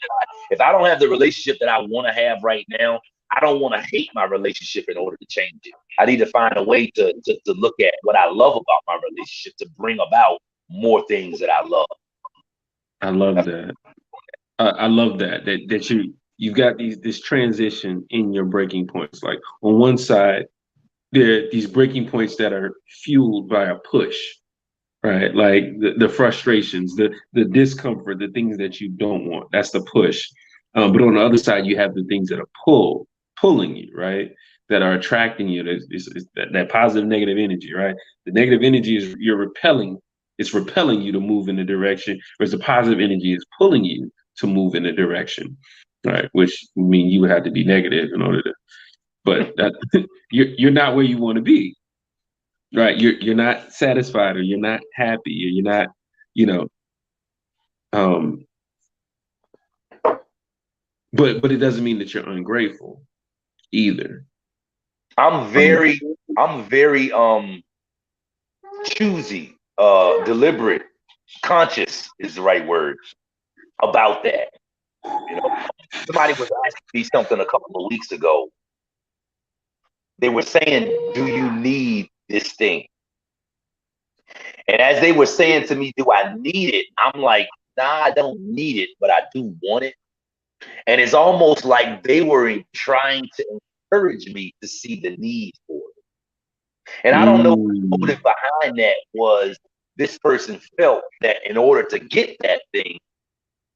if I don't have the relationship that I want to have right now, I don't want to hate my relationship in order to change it. I need to find a way to look at what I love about my relationship to bring about more things that I love. I love That's, that. I love that you've got this transition in your breaking points. Like on one side, there are these breaking points that are fueled by a push, right? Like the frustrations, the discomfort, the things that you don't want. That's the push. But on the other side, you have the things that are pulling you, right? that are attracting you. It's that positive, negative energy, right? The negative energy is you're repelling. It's repelling you to move in a direction, whereas the positive energy is pulling you to move in a direction, right? Which mean you would have to be negative in order to. But that you're not where you want to be, right? You're not satisfied, or you're not happy, or you're not, you know. Um, but it doesn't mean that you're ungrateful either. I'm Um, very, I'm very choosy, deliberate, conscious is the right word about that. You know, somebody was asking me something a couple of weeks ago. They were saying, "Do you need this thing?" And as they were saying to me, "Do I need it?" I'm like, "Nah, I don't need it, but I do want it." And it's almost like they were trying to encourage me to see the need for it. And I don't know what the mm, motive behind that was. This person felt that in order to get that thing,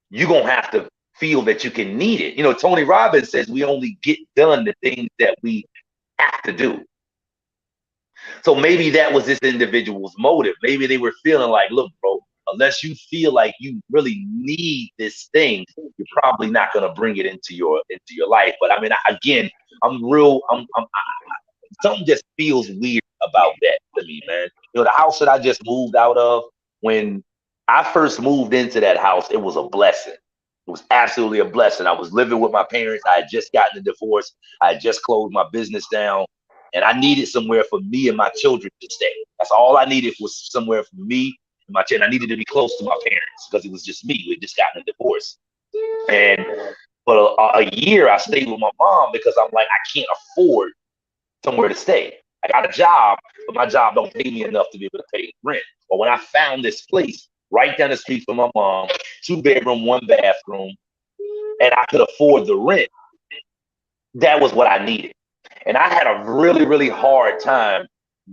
you're going to have to feel that you can need it. You know, Tony Robbins says we only get done the things that we have to do. So maybe that was this individual's motive. Maybe they were feeling like, look, bro, unless you feel like you really need this thing, you're probably not going to bring it into your life. But I mean, again, I'm real. Something just feels weird about that to me, man. You know, the house that I just moved out of, when I first moved into that house, it was a blessing. It was absolutely a blessing. I was living with my parents. I had just gotten a divorce. I had just closed my business down, and I needed somewhere for me and my children to stay. That's all I needed, was somewhere for me and my children. I needed to be close to my parents because it was just me. We had just gotten a divorce. And for a year, I stayed with my mom because I'm like, I can't afford somewhere to stay. I got a job, but my job don't pay me enough to be able to pay rent. But when I found this place right down the street from my mom, 2 bedroom, 1 bathroom, and I could afford the rent, that was what I needed. And I had a really, really hard time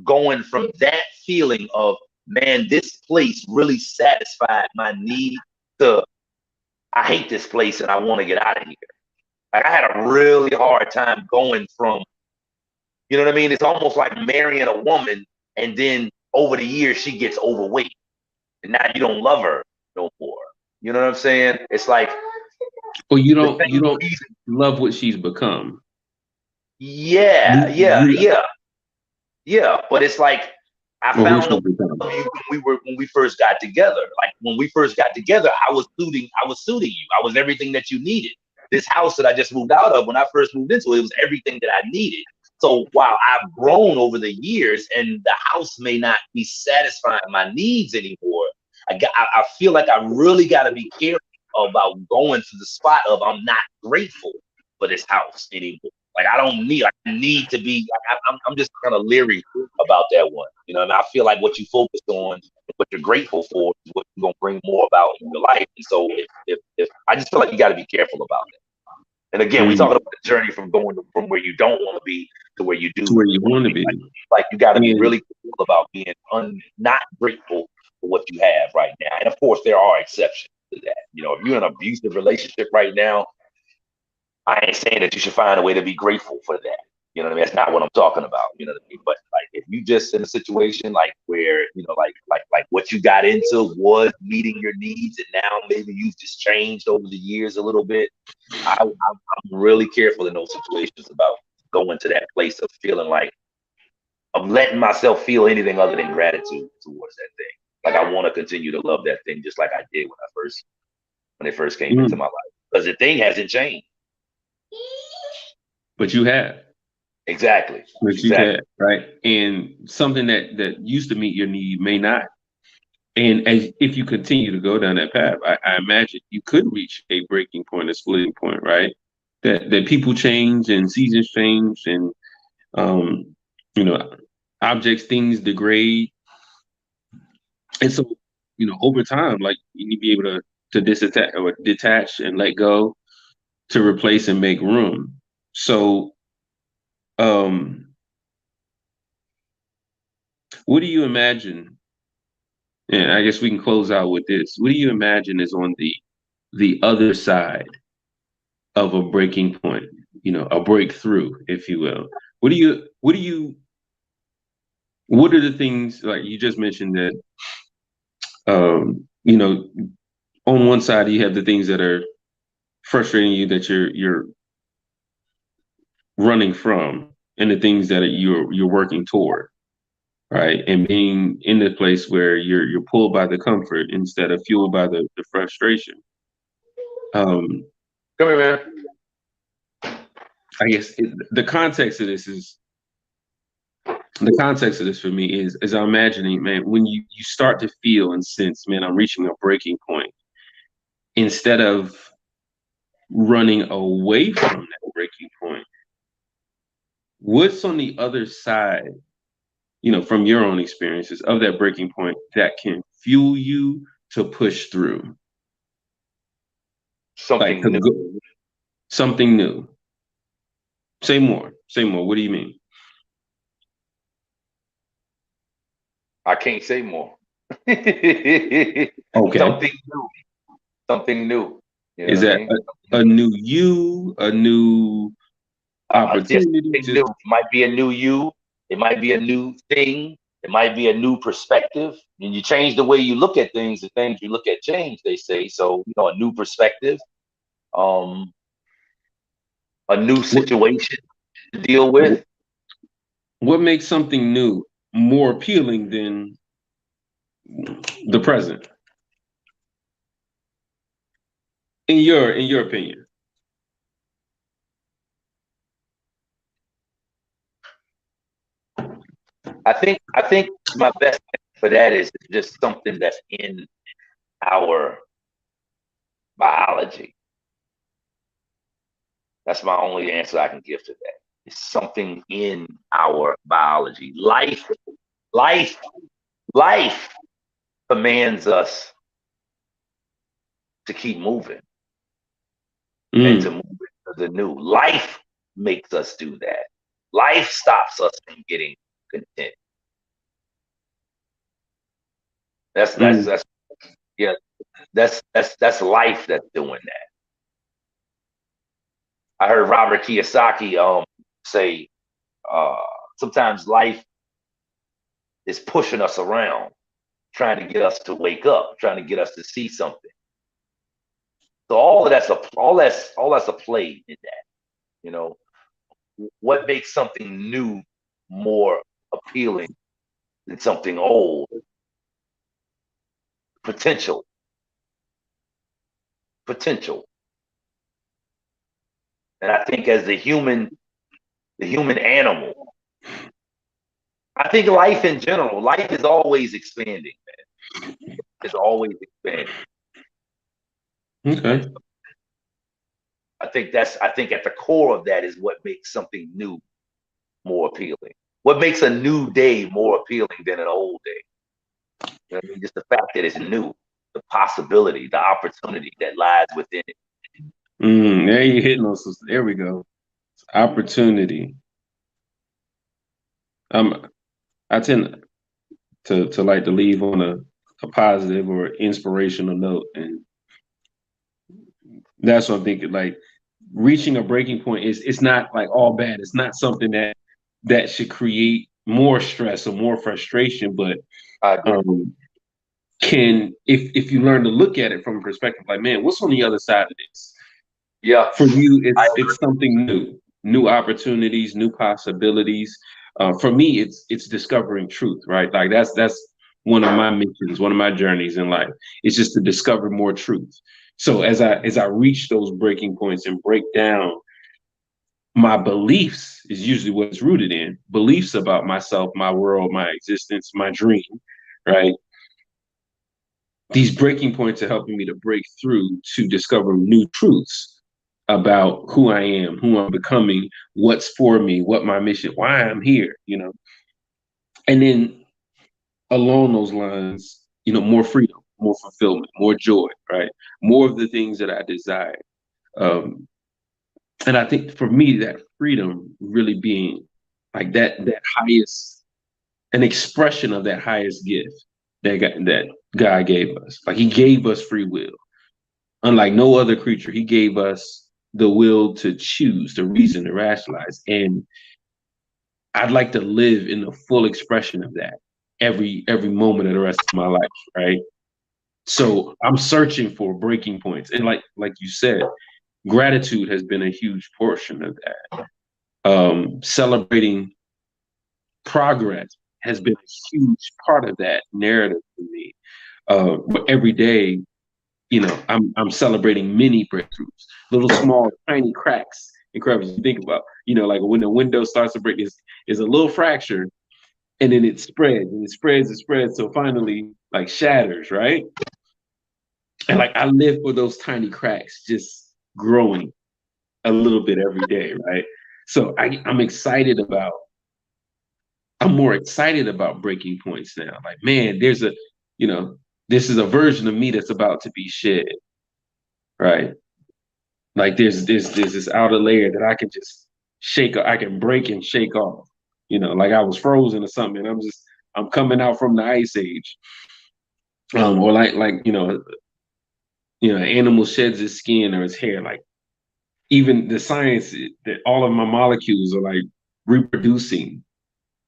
going from that feeling of, man, this place really satisfied my need, to, I hate this place and I want to get out of here. Like, I had a really hard time going from, you know what I mean? It's almost like marrying a woman and then over the years she gets overweight and now you don't love her no more. You know what I'm saying? It's like well, you the don't you same don't reason. love what she's become. Yeah, You, yeah, you yeah, yeah. But it's like I or who found she's the become. of you when we first got together. Like when we first got together, I was suiting you. I was everything that you needed. This house that I just moved out of, when I first moved into it, it was everything that I needed. So while I've grown over the years and the house may not be satisfying my needs anymore, I feel like I really got to be careful about going to the spot of, I'm not grateful for this house anymore. Like I need to be. Like, I'm just kind of leery about that one. You know, and I feel like what you focus on, what you're grateful for, is what you're gonna bring more about in your life. And so, if I just feel like you got to be careful about it. And again, we talking Mm, about the journey from going from where you don't want to be to where you do to where you want to want to be. be. Like you got to be And really careful about being not grateful for what you have right now. And of course, there are exceptions to that. You know, if you're in an abusive relationship right now, I ain't saying that you should find a way to be grateful for that. You know what I mean? That's not what I'm talking about. You know what I mean? But like, if you just in a situation like where, you know, like what you got into was meeting your needs, and now maybe you've just changed over the years a little bit. I'm really careful in those situations about going to that place of feeling like I'm letting myself feel anything other than gratitude towards that thing. Like I want to continue to love that thing just like I did when it first came into mm, my life, because the thing hasn't changed. but you have. Exactly. But you Exactly. have, right? And something that used to meet your need may not. And as if you continue to go down that path, I imagine you could reach a breaking point, a splitting point, right? That people change and seasons change, and um, you know, objects, things degrade, and so over time, like you need to be able to disattach or detach and let go to replace and make room. So, um, what do you imagine? And I guess we can close out with this. What do you imagine is on the other side of a breaking point, a breakthrough, if you will? What do you what are the things like you just mentioned that you know, on one side you have the things that are frustrating you that you're running from and the things that you're working toward, right? And being in the place where you're pulled by the comfort instead of fueled by the frustration. Um, Come here, man. I guess the context of this is the context of this for me is I'm imagining, man, when you start to feel and sense, man, I'm reaching a breaking point, instead of running away from that breaking point, what's on the other side, from your own experiences of that breaking point that can fuel you to push through, like to Something new. go something new. Say more. Say more. What do you mean? I can't say more. Okay. Something new. Something new. You know Is what I that mean? a new you, a new Just opportunity? something new. It might be a new you. It might be a new thing. It might be a new perspective. And you change the way you look at things, the things you look at change, they say. So, a new perspective, um, a new what situation to deal with. what makes something new more appealing than the present, in your opinion? I think my best answer for that is just something that's in our biology. That's my only answer I can give to that. It's something in our biology. Life, life commands us to keep moving and to Mm, move into the new. Life makes us do that. Life stops us from getting content. That's that's mm, that's yeah. That's life that's doing that. I heard Robert Kiyosaki say uh, sometimes life is pushing us around, trying to get us to wake up, trying to get us to see something. So all that's a play in that. You know, what makes something new more appealing than something old? Potential, potential. And I think as the human animal, I think life in general, life is always expanding, man. It's always expanding. And okay. I think at the core of that is what makes something new more appealing. What makes a new day more appealing than an old day? You know what I mean? Just the fact that it's new, the possibility, the opportunity that lies within it. There you hitting on some. There we go. Opportunity. Um, I tend to like to leave on a positive or inspirational note, and that's what I'm thinking. Like reaching a breaking point is it's not like all bad. It's not something that should create more stress or more frustration, but I agree. um, can if you learn to look at it from a perspective like, man, what's on the other side of this? Yeah, For you, I it's something new, new opportunities, new possibilities. For me, it's discovering truth, right? Like that's one of my missions, one of my journeys in life. It's just to discover more truth. So as I reach those breaking points and break down my beliefs, is usually what it's rooted in, beliefs about myself, my world, my existence, my dream, right? These breaking points are helping me to break through to discover new truths about who I am, who I'm becoming, what's for me, what my mission, why I'm here. And then along those lines, more freedom, more fulfillment, more joy, right? More of the things that I desire. Um, and I think for me, that freedom really being like that highest, an expression of that highest gift that God gave us. Like He gave us free will. Unlike no other creature, He gave us the will to choose, to reason, to rationalize. And I'd like to live in the full expression of that every moment of the rest of my life, right? So I'm searching for breaking points. And like you said, gratitude has been a huge portion of that. Celebrating progress has been a huge part of that narrative for me. But every day, I'm celebrating mini breakthroughs, little small, tiny cracks and crevices. You think about, like when the window starts to break, is a little fracture, and then it spreads and it spreads and spreads, so finally, like shatters, right? And like I live for those tiny cracks, just growing a little bit every day, right? So I'm more excited about breaking points now. Like, man, you know, this is a version of me that's about to be shed, right? Like there's this outer layer that I can just I can break and shake off. Like I was frozen or something, and I'm coming out from the ice age. Or like an animal sheds its skin or its hair. Like even the science that all of my molecules are like reproducing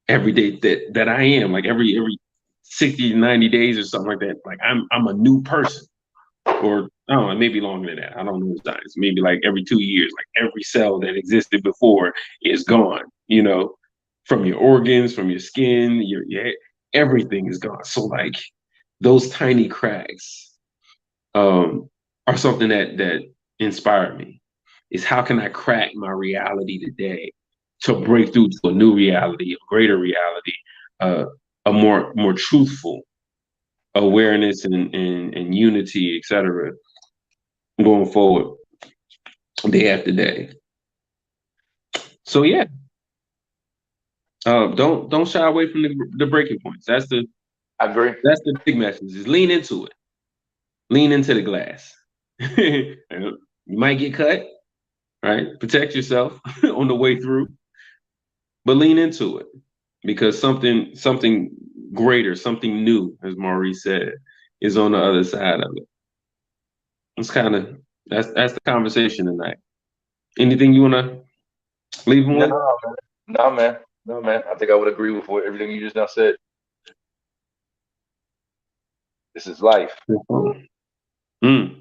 every day that I am, like every 60 to 90 days or something like that. Like I'm a new person. Or I don't know, maybe longer than that. I don't know the science. Maybe like every 2 years, like every cell that existed before is gone, from your organs, from your skin, your everything is gone. So like those tiny cracks are something that inspired me. Is how can I crack my reality today to break through to a new reality, a greater reality, a more truthful awareness and unity, etc. Going forward, day after day. So yeah, don't shy away from the breaking points. I agree. That's the big message. Is lean into it. Lean into the glass. You might get cut, right? Protect yourself on the way through, but lean into it because something greater, something new, as Maurice said, is on the other side of it. It's kind of that's the conversation tonight. Anything you want to leave them No, with? no, man. No, man. I think I would agree with everything you just now said. This is life. Mm.